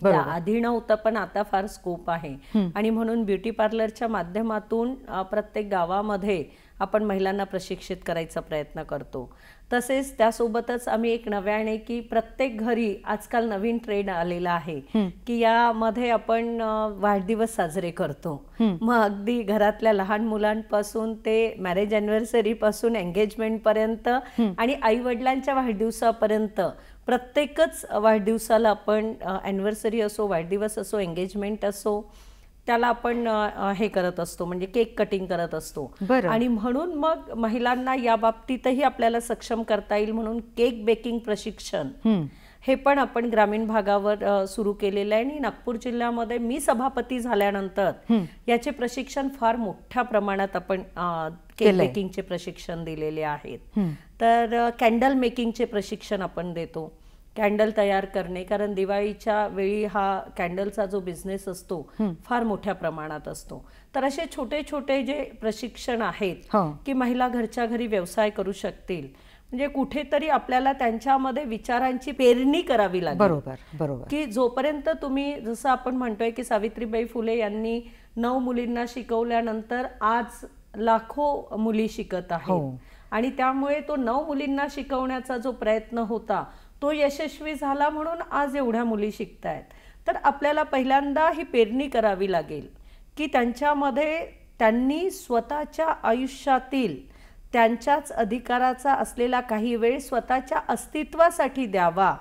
आधी नव्हतं पण आता फार स्कोप आहे आणि म्हणून ब्युटी पार्लरच्या माध्यमातून प्रत्येक गावामध्ये आपण महिलांना प्रशिक्षित करायचा प्रयत्न करतो. तसेच त्यासोबतच आम्ही एक नव्याने की प्रत्येक घरी आजकाल नवीन ट्रेंड आलेला आहे की यामध्ये आपण वाढदिवस साजरे करतो. मग अगदी घरातल्या लहान मुलांपासून ते मॅरेज अॅनिव्हर्सरी पासून एंगेजमेंट पर्यंत आणि आई वडिलांच्या वाढदिवसापर्यंत प्रत्येकच वाढदिवसाला आपण अॅनिव्हर्सरी असो, वाढदिवस असो, एंगेजमेंट असो, त्याला आपण हे करत असतो म्हणजे केक कटिंग करत असतो. आणि म्हणून मग महिलांना या बाबतीतही आपल्याला सक्षम करता येईल म्हणून केक बेकिंग प्रशिक्षण हे पण आपण ग्रामीण भागावर सुरू केलेलं आहे. आणि नागपूर जिल्ह्यामध्ये मी सभापती झाल्यानंतर याचे प्रशिक्षण फार मोठ्या प्रमाणात आपण केक बेकिंगचे प्रशिक्षण दिलेले आहेत. तर कॅन्डल मेकिंगचे प्रशिक्षण आपण देतो, कॅन्डल तयार करणे, कारण दिवाळीच्या वेळी हा कॅन्डलचा जो बिझनेस असतो फार मोठ्या प्रमाणात असतो. तर असे छोटे छोटे जे प्रशिक्षण आहेत की महिला घरच्या घरी व्यवसाय करू शकतील, म्हणजे कुठेतरी आपल्याला त्यांच्यामध्ये विचारांची पेरणी करावी लागेल. बरोबर. की जोपर्यंत तुम्ही, जसं आपण म्हणतोय की सावित्रीबाई फुले यांनी 9 मुलींना शिकवल्यानंतर आज लाखो मुली शिकत आहेत आणि त्यामुळे तो 9 मुलींना शिकवण्याचा जो प्रयत्न होता तो यशस्वी झाला म्हणून आज एवढ्या मुली शिकतायत. तर आपल्याला पहिल्यांदा ही पेरणी करावी लागेल की त्यांच्यामध्ये त्यांनी स्वतःच्या आयुष्यातील त्यांच्याच अधिकाराचा असलेला काही वेळ स्वतःच्या अस्तित्वासाठी द्यावा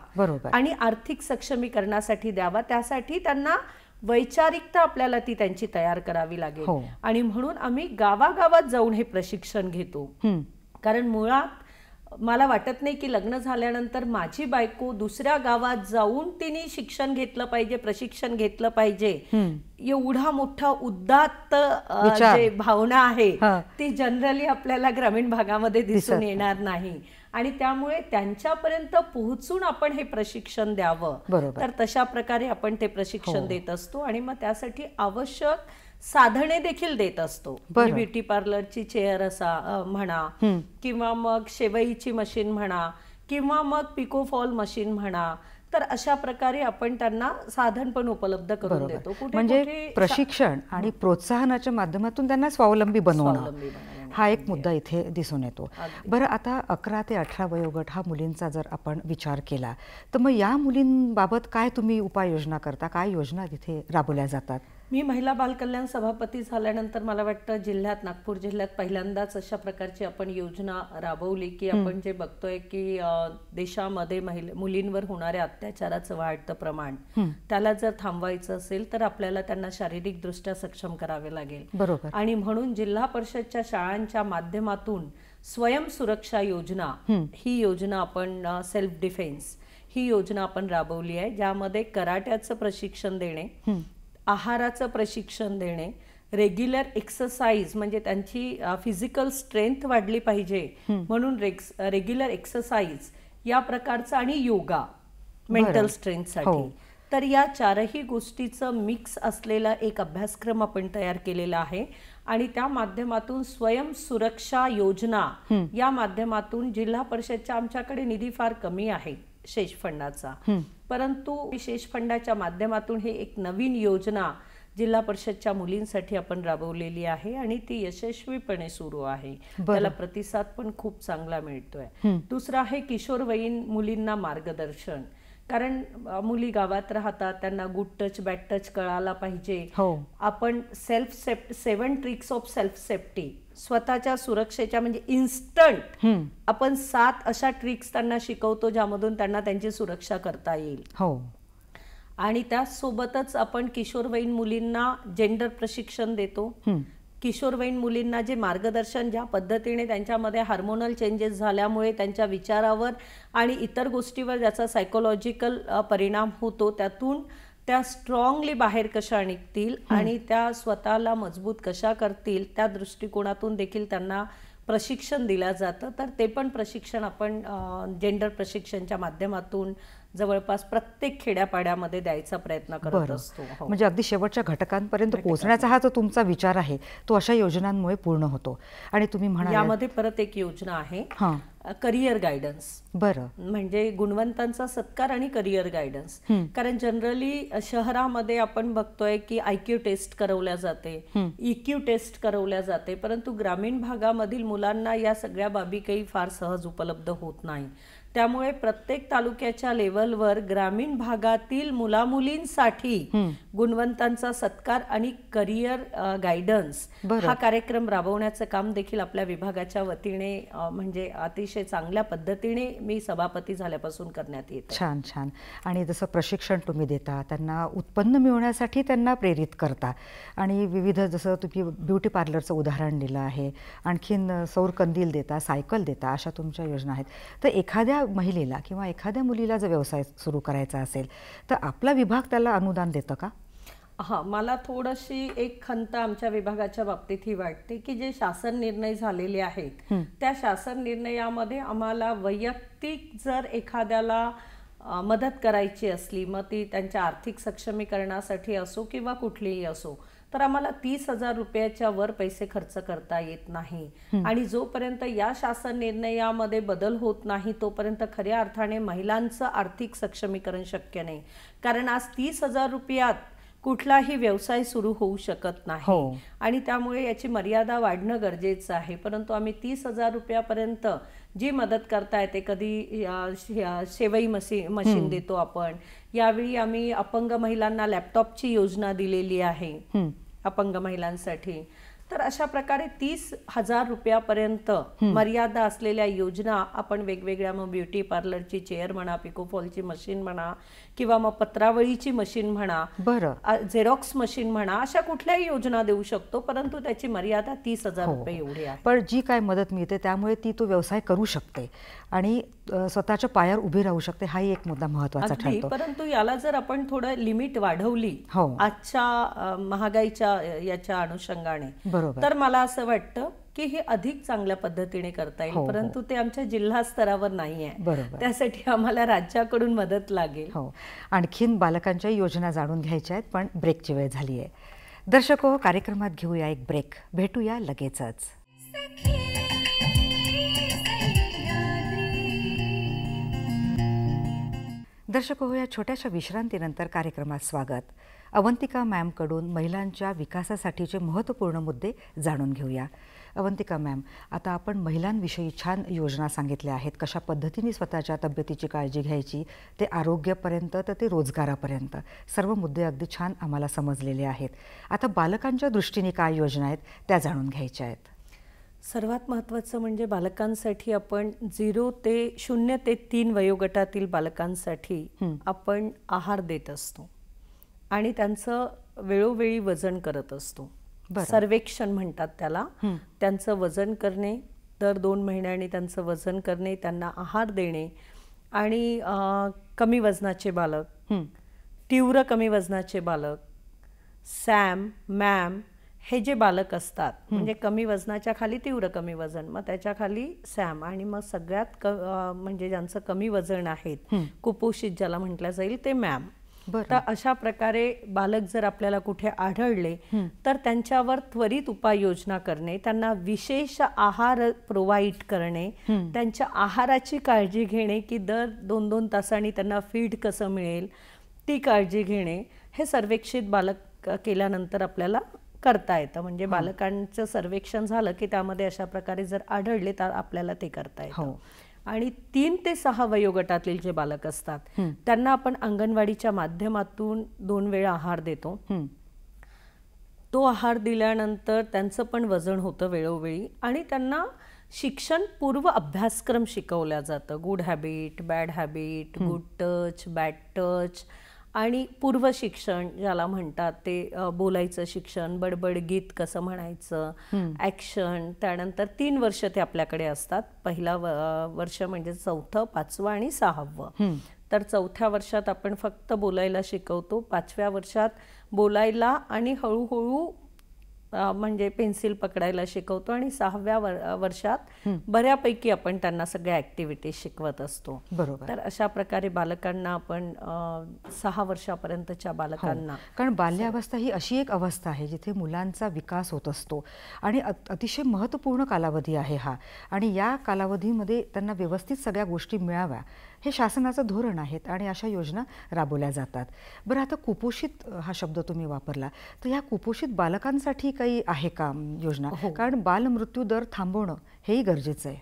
आणि आर्थिक सक्षमीकरणासाठी द्यावा. त्यासाठी त्यांना वैचारिकता आपल्याला ती त्यांची तयार करावी लागेल. आणि म्हणून आम्ही गावागावात जाऊन हे प्रशिक्षण घेतो. कारण मुळात मला वाटत नाही की लग्न झाल्यानंतर माझी बायको दुसऱ्या गावात जाऊन तिने शिक्षण घेतलं पाहिजे, प्रशिक्षण घेतलं पाहिजे, एवढा मोठा उदात्त जे भावना आहे ती जनरली आपल्याला ग्रामीण भागामध्ये दिसून येणार नाही. आणि त्यामुळे त्यांच्यापर्यंत पोहोचून आपण हे प्रशिक्षण द्यावं. तर तशा प्रकारे आपण ते प्रशिक्षण देत असतो आणि मग त्यासाठी आवश्यक साधने देखील देत असतो. ब्युटी पार्लरची चेअर असा म्हणा किंवा मग शेवईची मशीन म्हणा किंवा मग पिको फॉल मशीन म्हणा. तर अशा प्रकारे आपण त्यांना साधन पण उपलब्ध करून देतो. म्हणजे प्रशिक्षण आणि प्रोत्साहनाच्या माध्यमातून त्यांना स्वावलंबी बनवणं हा एक मुद्दा इथे दिसून येतो. बरं, आता 11 ते 18 वयोगट हा मुलींचा जर आपण विचार केला तर मग या मुलींबाबत काय तुम्ही उपाययोजना करता, काय योजना तिथे राबवल्या जातात? मी महिला बालकल्याण सभापती झाल्यानंतर मला वाटतं जिल्ह्यात, नागपूर जिल्ह्यात पहिल्यांदाच अशा प्रकारची आपण योजना राबवली की आपण जे बघतोय की देशामध्ये मुलींवर होणाऱ्या अत्याचाराचं वाढतं प्रमाण, त्याला जर थांबवायचं असेल तर आपल्याला त्यांना शारीरिकदृष्ट्या सक्षम करावे लागेल. आणि म्हणून जिल्हा परिषदच्या शाळांच्या माध्यमातून स्वयं सुरक्षा योजना ही योजना आपण सेल्फ डिफेन्स ही योजना आपण राबवली आहे, ज्यामध्ये कराट्याचं प्रशिक्षण देणे, आहाराचं प्रशिक्षण देणे, रेग्युलर एक्सरसाइज म्हणजे त्यांची फिजिकल स्ट्रेंथ वाढली पाहिजे म्हणून रेग्युलर एक्सरसाइज या प्रकारचं, आणि योगा मेंटल स्ट्रेंथसाठी. तर या चारही गोष्टीचं मिक्स असलेला एक अभ्यासक्रम आपण तयार केलेला आहे आणि त्या माध्यमातून स्वयं सुरक्षा योजना या माध्यमातून जिल्हा परिषदच्या आमच्याकडे निधी फार कमी आहे शेष फंडाचा, परंतु विशेष फंडाच्या माध्यमातून हे एक नवीन योजना जिल्हा परिषदच्या मुलींसाठी आपण राबवलेली आहे आणि ती यशस्वीपणे सुरू आहे. त्याला प्रतिसाद पण खूप चांगला मिळतोय. दुसरं आहे किशोरवयीन मुलींना मार्गदर्शन, कारण मुली गावात राहतात, त्यांना गुड टच बॅड टच कळायला पाहिजे. आपण 7 ट्रिक्स ऑफ सेल्फ सेफ्टी, स्वतःच्या सुरक्षेच्या म्हणजे इन्स्टंट आपण 7 अशा ट्रिक्स त्यांना शिकवतो ज्यामधून त्यांना त्यांची सुरक्षा करता येईल. आणि त्याचसोबतच आपण किशोरवयीन मुलींना जेंडर प्रशिक्षण देतो. किशोरवयीन मुलींना जे मार्गदर्शन, ज्या पद्धतीने त्यांच्यामध्ये हार्मोनल चेंजेस झाल्यामुळे त्यांच्या विचारावर आणि इतर गोष्टीवर ज्याचा सायकोलॉजिकल परिणाम होतो, त्यातून त्या स्ट्रॉंगली बाहेर कशा निघतील आणि त्या स्वतःला मजबूत कशा करतील, त्या दृष्टिकोनातून देखील त्यांना प्रशिक्षण दिलं जातं. तर ते पण प्रशिक्षण आपण जेंडर प्रशिक्षणच्या माध्यमातून जवळपास प्रत्येक खेड्यापाड्यामध्ये द्यायचा प्रयत्न करत असतो. म्हणजे अगदी शेवटच्या घटकांपर्यंत पोहोचण्याचा हा जो तुमचा विचार आहे तो अशा योजनांमुळे पूर्ण होतो. आणि तुम्ही म्हणाले यामध्ये परत एक योजना आहे करिअर गायडन्स. म्हणजे गुणवंतांचा सत्कार आणि करिअर गायडन्स. कारण जनरली शहरामध्ये आपण बघतोय की IQ टेस्ट करवल्या जाते, EQ टेस्ट करवल्या जाते, परंतु ग्रामीण भागामधील मुलांना या सगळ्या बाबी काही फार सहज उपलब्ध होत नाही. त्यामुळे प्रत्येक तालुक्याच्या लेवलवर ग्रामीण भागातील मुलामुलींसाठी गुणवंतांचा सत्कार आणि करिअर गायडन्स हा कार्यक्रम राबवण्याचं काम देखील आपल्या विभागाच्या वतीने म्हणजे अतिशय चांगल्या पद्धतीने मी सभापती झाल्यापासून करण्यात येत. छान छान. आणि जसं प्रशिक्षण तुम्ही देता, त्यांना उत्पन्न मिळवण्यासाठी त्यांना प्रेरित करता आणि विविध, जसं तुम्ही ब्युटी पार्लरचं उदाहरण दिलं आहे, आणखीन सौर कंदील देता, सायकल देता, अशा तुमच्या योजना आहेत. तर एखाद्या महिलेला किंवा एखाद्या मुलीला जर व्यवसाय सुरू करायचा असेल तर आपला विभाग त्याला अनुदान देतं का? मला थोडीशी एक खंत आमच्या विभागाच्या बाबतीत ही वाटते की जे शासन निर्णय झालेले आहेत त्या शासन निर्णयामध्ये आम्हाला वैयक्तिक जर एखाद्याला मदत करायची असली, मग ती त्यांच्या आर्थिक सक्षमीकरणासाठी असो किंवा कुठलीही असो, तर आम्हाला 30,000 रुपयाच्या वर पैसे खर्च करता येत नाही. आणि जोपर्यंत या शासन निर्णयामध्ये बदल होत नाही तोपर्यंत खऱ्या अर्थाने महिलांचं आर्थिक सक्षमीकरण शक्य नाही. कारण आज 30,000 रुपयात कुठलाही व्यवसाय सुरू होऊ शकत नाही आणि त्यामुळे याची मर्यादा वाढणं गरजेचं आहे. परंतु आम्ही 30,000 रुपयापर्यंत जी मदत करता येते, कधी शेवई मशीन देतो आपण. यावेळी आम्ही अपंग महिलांना लॅपटॉपची योजना दिलेली आहे अपंग महिलांसाठी. तर अशा प्रकारे 30,000 रुपयापर्यंत मर्यादा असलेल्या योजना आपण वेगवेगळ्या, मग ब्युटी पार्लरची चेअर म्हणा, पिकोफॉलची मशीन म्हणा किंवा मग पत्रावळीची मशीन म्हणा, झेरॉक्स मशीन म्हणा, अशा कुठल्याही योजना देऊ शकतो. परंतु त्याची मर्यादा 30,000 रुपये एवढी आहे. पण जी काय मदत मिळते त्यामुळे ती तो व्यवसाय करू शकते आणि स्वतःच्या पायावर उभी राहू शकते, हाही एक मुद्दा महत्त्वाचा ठरतो. परंतु याला जर आपण थोडं लिमिट वाढवली आजच्या महागाईच्या याच्या अनुषंगाने, तर मला असं वाटतं की हे अधिक चांगल्या पद्धतीने करता येईल. परंतु ते आमच्या जिल्हा स्तरावर नाही आहे, त्यासाठी आम्हाला राज्याकडून मदत लागेल. आणखीन बालकांच्या योजना जाणून घ्यायच्या आहेत, पण ब्रेकची वेळ झाली आहे. दर्शको, कार्यक्रमात घेऊया एक ब्रेक, भेटूया लगेचच. दर्शको, या छोट्याशा विश्रांतीनंतर कार्यक्रमात स्वागत. अवंतिका मॅमकडून महिलांच्या विकासासाठीचे महत्त्वपूर्ण मुद्दे जाणून घेऊया. अवंतिका मॅम, आता आपण महिलांविषयी छान योजना सांगितल्या आहेत, कशा पद्धतीने स्वतःच्या तब्येतीची काळजी घ्यायची, ते आरोग्यापर्यंत तर ते रोजगारापर्यंत सर्व मुद्दे अगदी छान आम्हाला समजलेले आहेत. आता बालकांच्या दृष्टीने काय योजना आहेत त्या जाणून घ्यायच्या आहेत. सर्वात महत्त्वाचं म्हणजे बालकांसाठी आपण 0 ते 3 वयोगटातील बालकांसाठी आपण आहार देत असतो आणि त्यांचं वेळोवेळी वजन करत असतो. सर्वेक्षण म्हणतात त्याला. त्यांचं वजन करणे, दर 2 महिन्यांनी त्यांचं वजन करणे, त्यांना आहार देणे आणि कमी वजनाचे बालक, तीव्र कमी वजनाचे बालक, सॅम, मॅम हे जे बालक असतात, म्हणजे कमी वजनाच्या खाली तीव्र कमी वजन, मग त्याच्या खाली सॅम, आणि मग सगळ्यात म्हणजे ज्यांचं कमी वजन आहेत, कुपोषित ज्याला म्हटलं जाईल, ते मॅम. तर अशा प्रकारे बालक जर आपल्याला कुठे आढळले तर त्यांच्यावर त्वरित उपाययोजना करणे, त्यांना विशेष आहार प्रोव्हाइड करणे, त्यांच्या आहाराची काळजी घेणे की दर 2-2 तासांनी त्यांना फीड कसं मिळेल ती काळजी घेणे, हे सर्वेक्षित बालक केल्यानंतर आपल्याला करता येतं. म्हणजे बालकांचं सर्वेक्षण झालं की त्यामध्ये अशा प्रकारे जर आढळले तर आपल्याला ते करता येतं. आणि 3 ते 6 वयोगटातील जे बालक असतात त्यांना आपण अंगणवाडीच्या माध्यमातून 2 वेळा आहार देतो. तो आहार दिल्यानंतर त्यांचं पण वजन होतं वेळोवेळी आणि त्यांना शिक्षण पूर्व अभ्यासक्रम शिकवला जातं. Good habit, bad habit, good touch, bad touch आणि पूर्व शिक्षण ज्याला म्हणतात ते बोलायचं शिक्षण, बडबड गीत कसं म्हणायचं, ॲक्शन. त्यानंतर 3 वर्ष ते आपल्याकडे असतात. पहिला वर्ष म्हणजे 4थं, 5वं आणि 6वं. तर 4थ्या वर्षात आपण फक्त बोलायला शिकवतो, 5व्या वर्षात बोलायला आणि हळूहळू म्हणजे पेन्सिल पकडायला शिकवतो आणि 6व्या वर्षात बऱ्यापैकी आपण त्यांना सगळ्या ॲक्टिव्हिटीज शिकवत असतो. बरोबर. तर अशा प्रकारे बालकांना आपण 6 वर्षापर्यंतच्या बालकांना, कारण बाल्यावस्था ही अशी एक अवस्था आहे जिथे मुलांचा विकास होत असतो आणि अतिशय महत्त्वपूर्ण कालावधी आहे हा. आणि या कालावधीमध्ये त्यांना व्यवस्थित सगळ्या गोष्टी मिळाव्या हे शासनाचं धोरण आहेत आणि अशा योजना राबवल्या जातात. बरं, आता कुपोषित हा शब्द तुम्ही वापरला, तर ह्या कुपोषित बालकांसाठी काही आहे का योजना? कारण बालमृत्यू दर थांबवणं हेही गरजेचं आहे.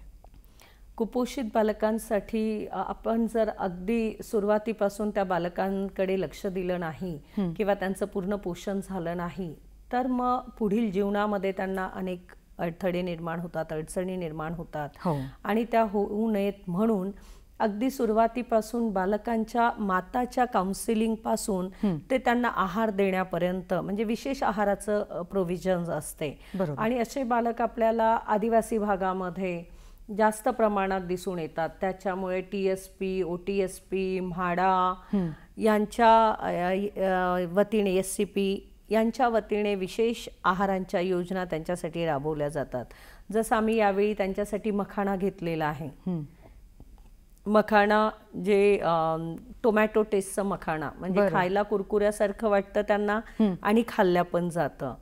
कुपोषित बालकांसाठी आपण जर अगदी सुरुवातीपासून त्या बालकांकडे लक्ष दिलं नाही किंवा त्यांचं पूर्ण पोषण झालं नाही तर मग पुढील जीवनामध्ये त्यांना अनेक अडथळे निर्माण होतात, अडचणी निर्माण होतात. आणि त्या होऊ नयेत म्हणून अगदी सुरुवातीपासून बालकांच्या माताच्या काउन्सिलिंगपासून ते त्यांना आहार देण्यापर्यंत म्हणजे विशेष आहाराचं प्रोव्हिजन असते. आणि असे बालक आपल्याला आदिवासी भागामध्ये जास्त प्रमाणात दिसून येतात. त्याच्यामुळे TSP, OTSP, म्हाडा यांच्या वतीने, SCP यांच्या वतीने विशेष आहारांच्या योजना त्यांच्यासाठी राबवल्या जातात. जसं आम्ही यावेळी त्यांच्यासाठी मखाणा घेतलेला आहे. मखाणा जे टोमॅटो टेस्टचं मखाणा म्हणजे खायला कुरकुऱ्यासारखं वाटतं त्यांना आणि खाल्ल्या पण जातं.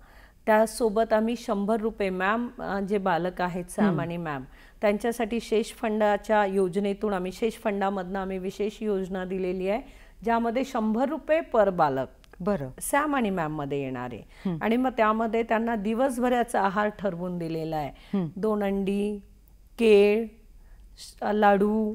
त्यासोबत आम्ही 100 रुपये मॅम जे बालक आहेत सॅम आणि मॅम त्यांच्यासाठी शेष फंडाच्या योजनेतून आम्ही शेष फंडामधनं आम्ही विशेष योजना दिलेली आहे ज्यामध्ये 100 रुपये पर बालक सॅम आणि मॅम मध्ये येणारे. आणि मग त्यामध्ये त्यांना दिवसभराचा आहार ठरवून दिलेला आहे. 2 अंडी, केळ, लाडू,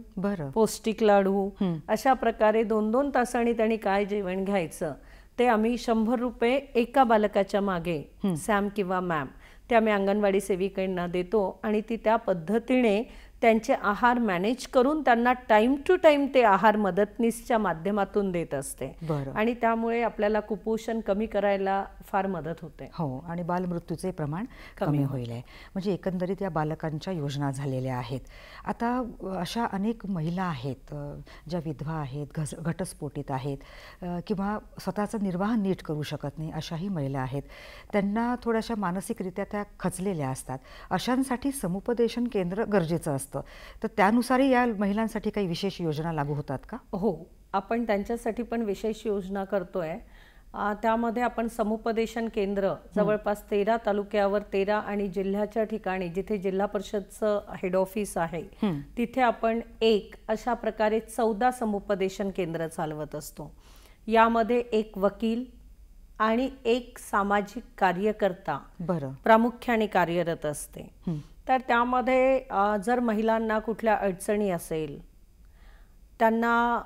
पौष्टिक लाडू, अशा प्रकारे 2-2 तासांनी त्यांनी काय जेवण घ्यायचं ते आम्ही 100 रुपये एका बालकाच्या मागे सॅम किंवा मॅम ते आम्ही अंगणवाडी सेविकांना देतो आणि ती त्या पद्धतीने त्यांचे आहार मॅनेज करून त्यांना टाइम टू टाइम ते आहार मदतनीसच्या माध्यमातून देत असते. आणि त्यामुळे आपल्याला कुपोषण कमी करायला फार मदत होते. आणि बालमृत्यूचे प्रमाण कमी होईल आहे. म्हणजे एकंदरीत या बालकांच्या योजना झालेल्या आहेत. आता अशा अनेक महिला आहेत ज्या विधवा आहेत, घटस्फोटित आहेत किंवा स्वतःचा निर्वाह नीट करू शकत नाही अशाही महिला आहेत. त्यांना थोड्याशा मानसिकरित्या त्या खचलेल्या असतात. अशांसाठी समुपदेशन केंद्र गरजेचं असतं. तर त्यानुसारही या महिलांसाठी काही विशेष योजना लागू होतात का? हो, आपण त्यांच्यासाठी पण विशेष योजना करतोय. त्यामध्ये आपण समुपदेशन केंद्र जवळपास 13 तालुक्यावर 13 आणि जिल्ह्याच्या ठिकाणी जिथे जिल्हा परिषदचं हेड ऑफिस आहे तिथे आपण अशा प्रकारे 14 समुपदेशन केंद्र चालवत असतो. यामध्ये 1 वकील आणि 1 सामाजिक कार्यकर्ता प्रामुख्याने कार्यरत असते. तर त्यामध्ये जर महिलांना कुठल्या अडचणी असेल, त्यांना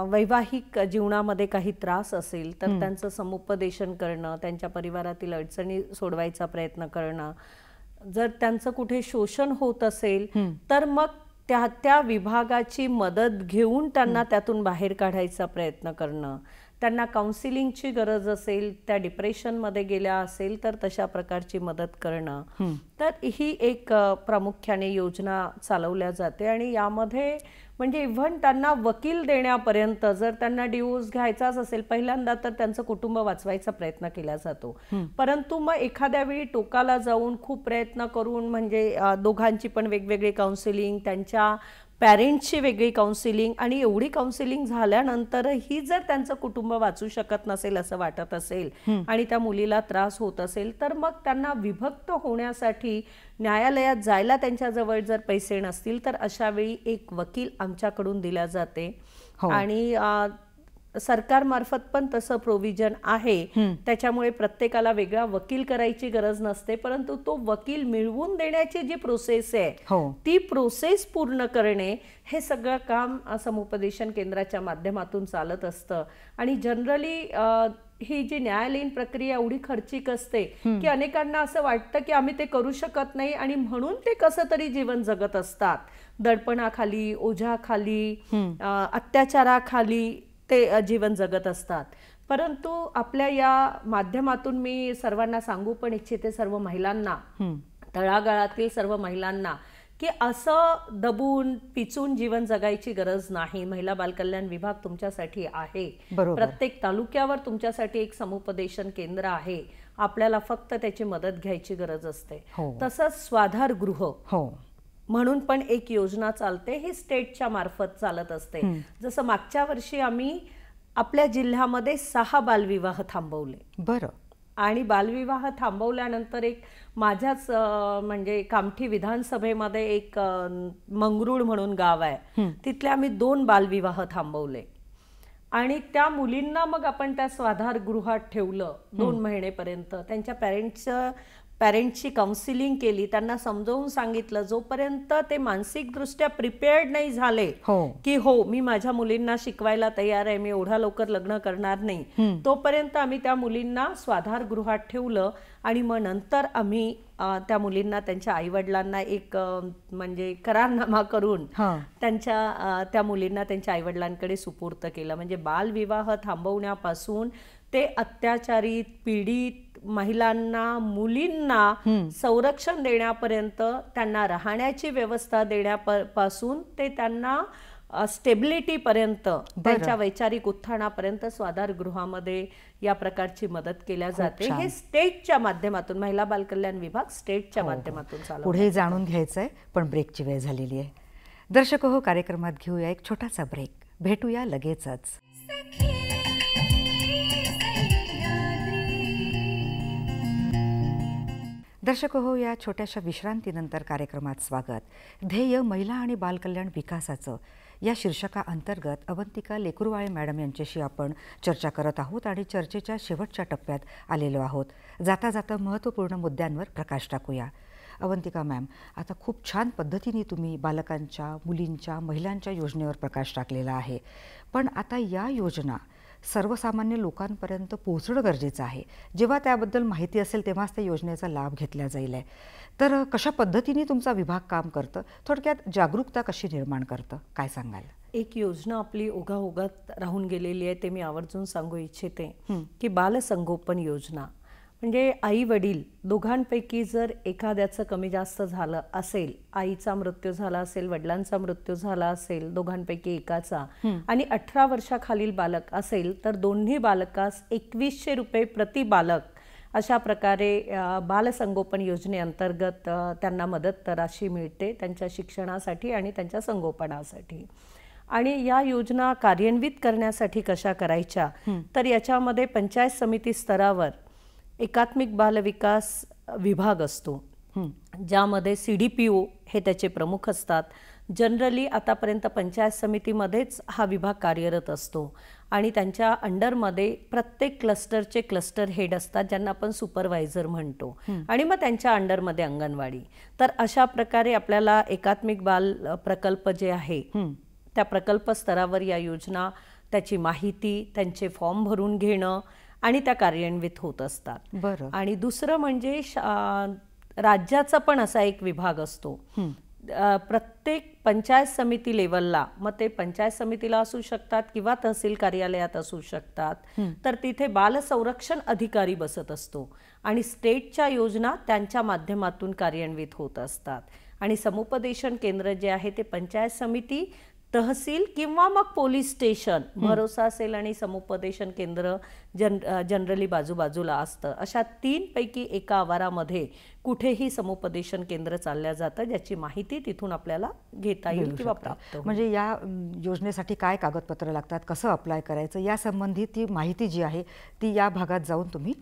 वैवाहिक जीवनामध्ये काही त्रास असेल तर त्यांचं समुपदेशन करणं, त्यांच्या परिवारातील अडचणी सोडवायचा प्रयत्न करणं, जर त्यांचं कुठे शोषण होत असेल तर मग त्या विभागाची मदत घेऊन त्यांना त्यातून बाहेर काढायचा प्रयत्न करणं, त्यांना काउन्सिलिंगची गरज असेल, त्या डिप्रेशनमध्ये गेल्या असेल तर तशा प्रकारची मदत करणं. तर ही एक प्रामुख्याने योजना चालवल्या जाते. आणि यामध्ये म्हणजे इव्हन त्यांना वकील देण्यापर्यंत जर त्यांना डिवोर्स घ्यायचाच असेल पहिल्यांदा तर त्यांचं कुटुंब वाचवायचा प्रयत्न केला जातो. परंतु मग एखाद्या वेळी टोकाला जाऊन खूप प्रयत्न करून म्हणजे दोघांची पण वेगवेगळी काउन्सिलिंग, त्यांच्या पॅरेंट्सची वेगळी काउन्सिलिंग, आणि एवढी काउन्सिलिंग झाल्यानंतरही जर त्यांचं कुटुंब वाचू शकत नसेल असं वाटत असेल आणि त्या मुलीला त्रास होत असेल, तर मग त्यांना विभक्त होण्यासाठी न्यायालयात जायला त्यांच्याजवळ जर पैसे नसतील तर अशा वेळी एक वकील आमच्याकडून दिला जाते. आणि सरकारमार्फत पण तसं प्रोव्हिजन आहे. त्याच्यामुळे प्रत्येकाला वेगळा वकील करायची गरज नसते, परंतु तो वकील मिळवून देण्याची जी प्रोसेस आहे ती प्रोसेस पूर्ण करणे हे सगळं काम समुपदेशन केंद्राच्या माध्यमातून चालत असतं. आणि जनरली ही जी न्यायालयीन प्रक्रिया एवढी खर्चिक असते की अनेकांना असं वाटतं की आम्ही ते करू शकत नाही आणि म्हणून ते कसं तरी जीवन जगत असतात. दडपणाखाली, ओझ्याखाली, अत्याचाराखाली ते जीवन जगत असतात. परंतु आपल्या या माध्यमातून मी सर्वांना सांगू पण इच्छिते, सर्व महिलांना, तळागाळातील सर्व महिलांना, की असं दबून पिचून जीवन जगायची गरज नाही. महिला बालकल्याण विभाग तुमच्यासाठी आहे. प्रत्येक तालुक्यावर तुमच्यासाठी एक समुपदेशन केंद्र आहे. आपल्याला फक्त त्याची मदत घ्यायची गरज असते. तसंच स्वाधार गृह म्हणून पण एक योजना चालते, ही स्टेटच्या मार्फत चालत असते. जसं मागच्या वर्षी आम्ही आपल्या जिल्ह्यामध्ये 6 बालविवाह थांबवले. बरं. आणि बालविवाह थांबवल्यानंतर एक माझ्याच म्हणजे कामठी विधानसभेमध्ये एक मंगरुळ म्हणून गाव आहे, तिथले आम्ही 2 बालविवाह थांबवले. आणि त्या मुलींना मग आपण त्या स्वाधार गृहात ठेवलं 2 महिनेपर्यंत. त्यांच्या पॅरेंट्सची काउन्सिलिंग केली, त्यांना समजावून सांगितलं. जोपर्यंत ते मानसिकदृष्ट्या प्रिपेअर्ड नाही झाले की हो मी माझ्या मुलींना शिकवायला तयार आहे, मी एवढ्या लवकर लग्न करणार नाही, तोपर्यंत आम्ही त्या मुलींना स्वाधार गृहात ठेवलं. आणि मग नंतर आम्ही त्या मुलींना त्यांच्या आईवडिलांना एक म्हणजे करारनामा करून त्या मुलींना त्यांच्या आईवडिलांकडे सुपूर्त केलं. म्हणजे बालविवाह थांबवण्यापासून ते अत्याचारित, पीडित महिलांना, मुलींना संरक्षण देण्यापर्यंत, त्यांना राहण्याची व्यवस्था देण्यापासून ते त्यांना स्टेबिलिटीपर्यंत, त्यांच्या वैचारिक उत्थानापर्यंत स्वाधार गृहामध्ये या प्रकारची मदत केल्या जाते. हे स्टेटच्या माध्यमातून, महिला बालकल्याण विभाग स्टेटच्या माध्यमातून चालू. पुढे जाणून घ्यायचंय पण ब्रेकची वेळ झालेली आहे. दर्शक हो, कार्यक्रमात घेऊया एक छोटासा ब्रेक. भेटूया लगेचच. दर्शक हो, या छोट्याशा विश्रांतीनंतर कार्यक्रमात स्वागत. ध्येय महिला आणि बालकल्याण विकासाचं या शीर्षकाअंतर्गत अवंतिका लेकुरवाळे मॅडम यांच्याशी आपण चर्चा करत आहोत आणि चर्चेच्या शेवटच्या टप्प्यात आलेलो आहोत. जाता जाता महत्त्वपूर्ण मुद्द्यांवर प्रकाश टाकूया. अवंतिका मॅम, आता खूप छान पद्धतीने तुम्ही बालकांच्या, मुलींच्या, महिलांच्या योजनेवर प्रकाश टाकलेला आहे. पण आता या योजना सर्वसामान्य लोकांपर्यंत पोहोचणं गरजेचं आहे. जेव्हा त्याबद्दल माहिती असेल तेव्हाच त्या योजनेचा लाभ घेतला जाईल. तर कशा पद्धतीने तुमचा विभाग काम करतं, थोडक्यात जागरूकता कशी निर्माण करतं, काय सांगाल? एक योजना आपली ओघाओघात राहून गेलेली आहे, ते मी आवर्जून सांगू इच्छिते की बालसंगोपन योजना. म्हणजे आई वडील दोघांपैकी जर एखाद्याचं कमी जास्त झालं असेल, आईचा मृत्यू झाला असेल, वडिलांचा मृत्यू झाला असेल, दोघांपैकी एकाचा, आणि 18 वर्षाखालील बालक असेल तर दोन्ही बालकास 2100 रुपये प्रति बालक अशा प्रकारे बालसंगोपन योजनेअंतर्गत त्यांना मदत राशी मिळते त्यांच्या शिक्षणासाठी आणि त्यांच्या संगोपनासाठी. आणि या योजना कार्यान्वित करण्यासाठी कशा करायच्या, तर याच्यामध्ये पंचायत समिती स्तरावर एकात्मिक बालविकास विभाग असतो, ज्यामध्ये CDPO हे त्याचे प्रमुख असतात. जनरली आतापर्यंत पंचायत समितीमध्येच हा विभाग कार्यरत असतो आणि त्यांच्या अंडरमध्ये प्रत्येक क्लस्टरचे क्लस्टर हेड असतात, ज्यांना आपण सुपरवायझर म्हणतो, आणि मग त्यांच्या अंडरमध्ये अंगणवाडी. तर अशा प्रकारे आपल्याला एकात्मिक बाल प्रकल्प जे आहे त्या प्रकल्प स्तरावर या योजना, त्याची माहिती, त्यांचे फॉर्म भरून घेणं आणि त्या कार्यान्वित होत असतात. बरं. आणि दुसरं म्हणजे राज्याचा पण असा एक विभाग असतो. प्रत्येक पंचायत समिती लेवलला, मग ते पंचायत समितीला असू शकतात किंवा तहसील कार्यालयात असू शकतात, तर तिथे बाल संरक्षण अधिकारी बसत असतो आणि स्टेटच्या योजना त्यांच्या माध्यमातून कार्यान्वित होत असतात. आणि समुपदेशन केंद्र जे आहे ते पंचायत समिती तहसील किंवा मग पोलीस स्टेशन, भरोसा असेल आणि समुपदेशन केंद्र जनरली बाजूबाजूला असतं. अशा 3 पैकी एका आवारामध्ये कुठेही समुपदेशन केंद्र चालल्या जातं, ज्याची माहिती तिथून आपल्याला घेता येईल किंवा प्राप्त होईल. म्हणजे या योजनेसाठी काय कागदपत्र लागतात, कसं अप्लाय करायचं, या संबंधी ती माहिती जी आहे ती या भागात जाऊन तुम्ही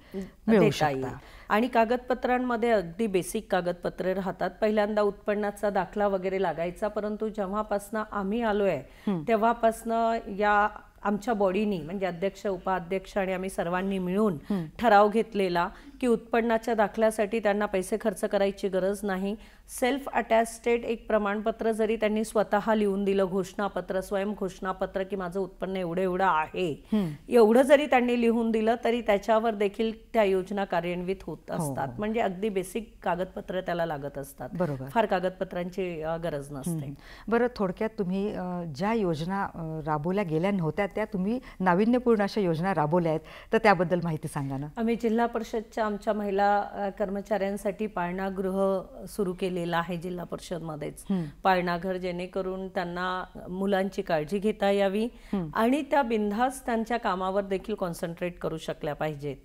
मिळवू शकता. आणि कागदपत्रांमध्ये अगदी बेसिक कागदपत्रे राहतात. पहिल्यांदा उत्पन्नाचा दाखला वगैरे लागायचा, परंतु जेव्हापासनं आम्ही आलोय तेव्हापासनं या आमच्या बॉडीनी म्हणजे अध्यक्ष, उपाध्यक्ष आणि आम्ही सर्वांनी मिळून ठराव घेतलेला की उत्पन्नाच्या दाखल्यासाठी त्यांना पैसे खर्च करायची गरज नाही. सेल्फ अटॅस्टेड एक प्रमाणपत्र जरी त्यांनी स्वतः लिहून दिलं, घोषणापत्र, स्वयं घोषणापत्र की माझं उत्पन्न एवढं एवढं आहे, एवढं जरी त्यांनी लिहून दिलं तरी त्याच्यावर देखील त्या योजना कार्यान्वित होत असतात. म्हणजे अगदी बेसिक कागदपत्र त्याला लागत असतात. बरोबर. फार कागदपत्रांची गरज नसते. बरं, थोडक्यात तुम्ही ज्या योजना राबवल्या गेल्या नव्हत्या त्या तुम्ही नाविन्यपूर्ण अशा योजना राबवल्या आहेत, तर त्याबद्दल माहिती सांगा ना. आम्ही जिल्हा परिषदच्या आमच्या महिला कर्मचाऱ्यांसाठी पाळणागृह सुरू केलेलं आहे जिल्हा परिषदमध्येच. पाळणाघर, जेणेकरून त्यांना मुलांची काळजी घेता यावी आणि त्या बिनधास्त त्यांच्या कामावर देखील कॉन्सन्ट्रेट करू शकल्या पाहिजेत.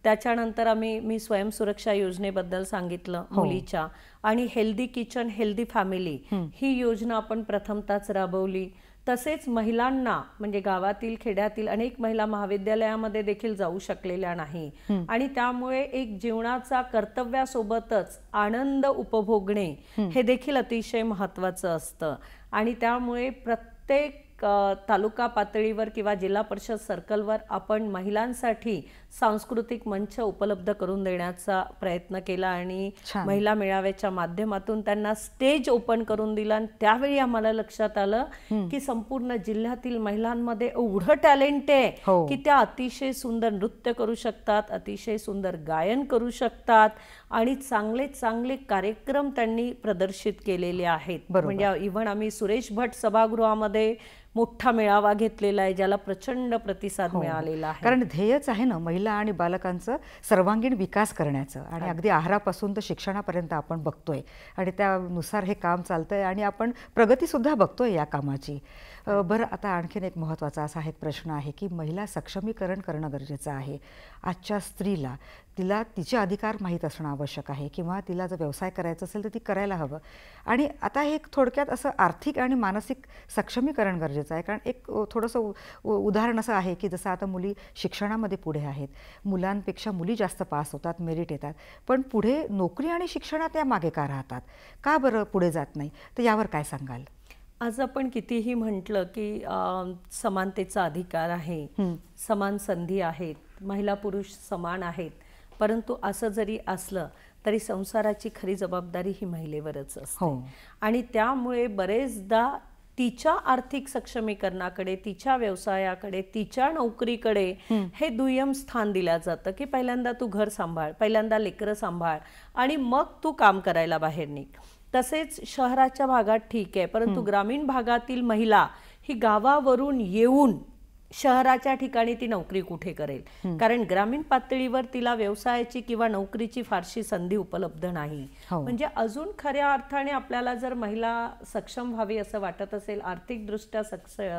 त्याच्यानंतर मी स्वयंसुरक्षा योजनेबद्दल सांगितलं मुलीच्या, आणि हेल्दी किचन हेल्दी फॅमिली ही योजना आपण प्रथमतःच राबवली. तसेच महिलांना म्हणजे गावातील खेड्यातील अनेक महिला महाविद्यालयामध्ये देखील जाऊ शकलेल्या नाही आणि त्यामुळे एक जीवनाचा कर्तव्यासोबतच आनंद उपभोगणे हे देखील अतिशय महत्त्वाचं असतं. आणि त्यामुळे प्रत्येक तालुका पातळीवर किंवा जिल्हा परिषद सर्कलवर आपण महिलांसाठी सांस्कृतिक मंच उपलब्ध करून देण्याचा प्रयत्न केला आणि महिला मेळाव्याच्या माध्यमातून त्यांना स्टेज ओपन करून दिला. आणि त्यावेळी आम्हाला लक्षात आलं की संपूर्ण जिल्ह्यातील महिलांमध्ये एवढं टॅलेंट आहे की त्या अतिशय सुंदर नृत्य करू शकतात, अतिशय सुंदर गायन करू शकतात आणि चांगले चांगले कार्यक्रम त्यांनी प्रदर्शित केलेले आहेत. म्हणजे इव्हन आम्ही सुरेश भट सभागृहामध्ये मोठा मेळावा घेतलेला आहे, ज्याला प्रचंड प्रतिसाद मिळालेला आहे. कारण ध्येयच आहे ना महिला आणि बालकांचं सर्वांगीण विकास करण्याचं, आणि अगदी आहारापासून तर शिक्षणापर्यंत आपण बघतोय आणि त्यानुसार हे काम चालतंय आणि आपण प्रगतीसुद्धा बघतोय या कामाची. बरं, आता आणखीन एक महत्त्वाचा असा एक प्रश्न आहे की महिला सक्षमीकरण करणं गरजेचं आहे. आजच्या स्त्रीला तिला तिचे अधिकार माहीत असणं आवश्यक आहे, किंवा तिला जर व्यवसाय करायचा असेल तर ती करायला हवं. आणि आता हे थोडक्यात असं आर्थिक आणि मानसिक सक्षमीकरण गरजेचं आहे. कारण एक थोडंसं उदाहरण असं आहे की जसं आता मुली शिक्षणामध्ये पुढे आहेत, मुलांपेक्षा मुली जास्त पास होतात, मेरिट येतात, पण पुढे नोकरी आणि शिक्षणात या मागे का राहतात, का बरं पुढे जात नाही, तर यावर काय सांगाल? आज आपण कितीही म्हटलं की समानतेचा अधिकार आहे, समान संधी आहेत, महिला पुरुष समान आहेत, परंतु असं जरी असलं तरी संसाराची खरी जबाबदारी ही महिलेवरच असते. आणि त्यामुळे बरेचदा तिच्या आर्थिक सक्षमीकरणाकडे, तिच्या व्यवसायाकडे, तिच्या नोकरीकडे हे दुय्यम स्थान दिलं जातं की पहिल्यांदा तू घर सांभाळ, पहिल्यांदा लेकरं सांभाळ आणि मग तू काम करायला बाहेर निघ. तसेच शहराच्या भागात ठीक आहे, परंतु ग्रामीण भागातील महिला ही गावावरून येऊन शहराच्या ठिकाणी ती नोकरी कुठे करेल, कारण ग्रामीण पातळीवर तिला व्यवसायाची किंवा नोकरीची फारशी संधी उपलब्ध नाही. म्हणजे अजून खऱ्या अर्थाने आपल्याला जर महिला सक्षम व्हावी असं वाटत असेल, आर्थिकदृष्ट्या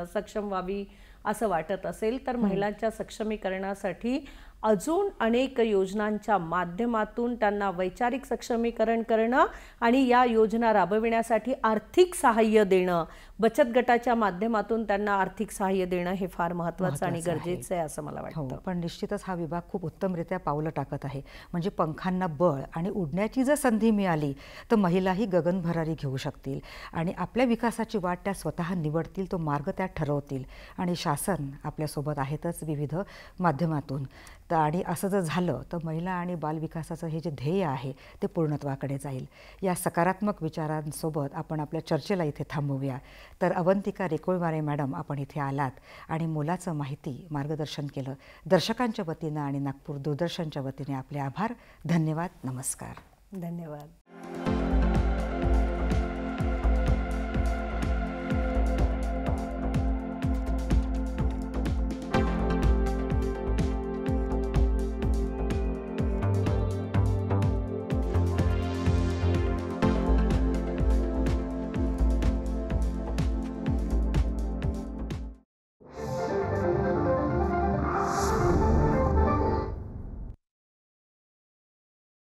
सक्षम व्हावी असं वाटत असेल, तर महिलांच्या सक्षमीकरणासाठी अजून अनेक योजनांच्या माध्यमातून त्यांना वैचारिक सक्षमीकरण करणं आणि या योजना राबविण्यासाठी आर्थिक सहाय्य देणं, बचत गटाच्या माध्यमातून त्यांना आर्थिक सहाय्य देणं हे फार महत्त्वाचं आणि गरजेचं आहे असं मला वाटतं. पण निश्चितच हा विभाग खूप उत्तमरित्या पावलं टाकत आहे. म्हणजे पंखांना बळ आणि उडण्याची जर संधी मिळाली तर महिलाही गगनभरारी घेऊ शकतील आणि आपल्या विकासाची वाट त्या स्वतः निवडतील, तो मार्ग त्या ठरवतील. आणि शासन आपल्यासोबत आहेतच विविध माध्यमातून. आणि असं जर झालं तर महिला आणि बालविकासाचं हे जे ध्येय आहे ते पूर्णत्वाकडे जाईल. या सकारात्मक विचारांसोबत आपण आपल्या चर्चेला इथे थांबवूया. तर अवंतिका रेकोळवारे मॅडम, आपण इथे आलात आणि मोलाचं माहिती मार्गदर्शन केलं. दर्शकांच्या वतीनं आणि नागपूर दूरदर्शनच्या वतीने आपले आभार. धन्यवाद. नमस्कार. धन्यवाद.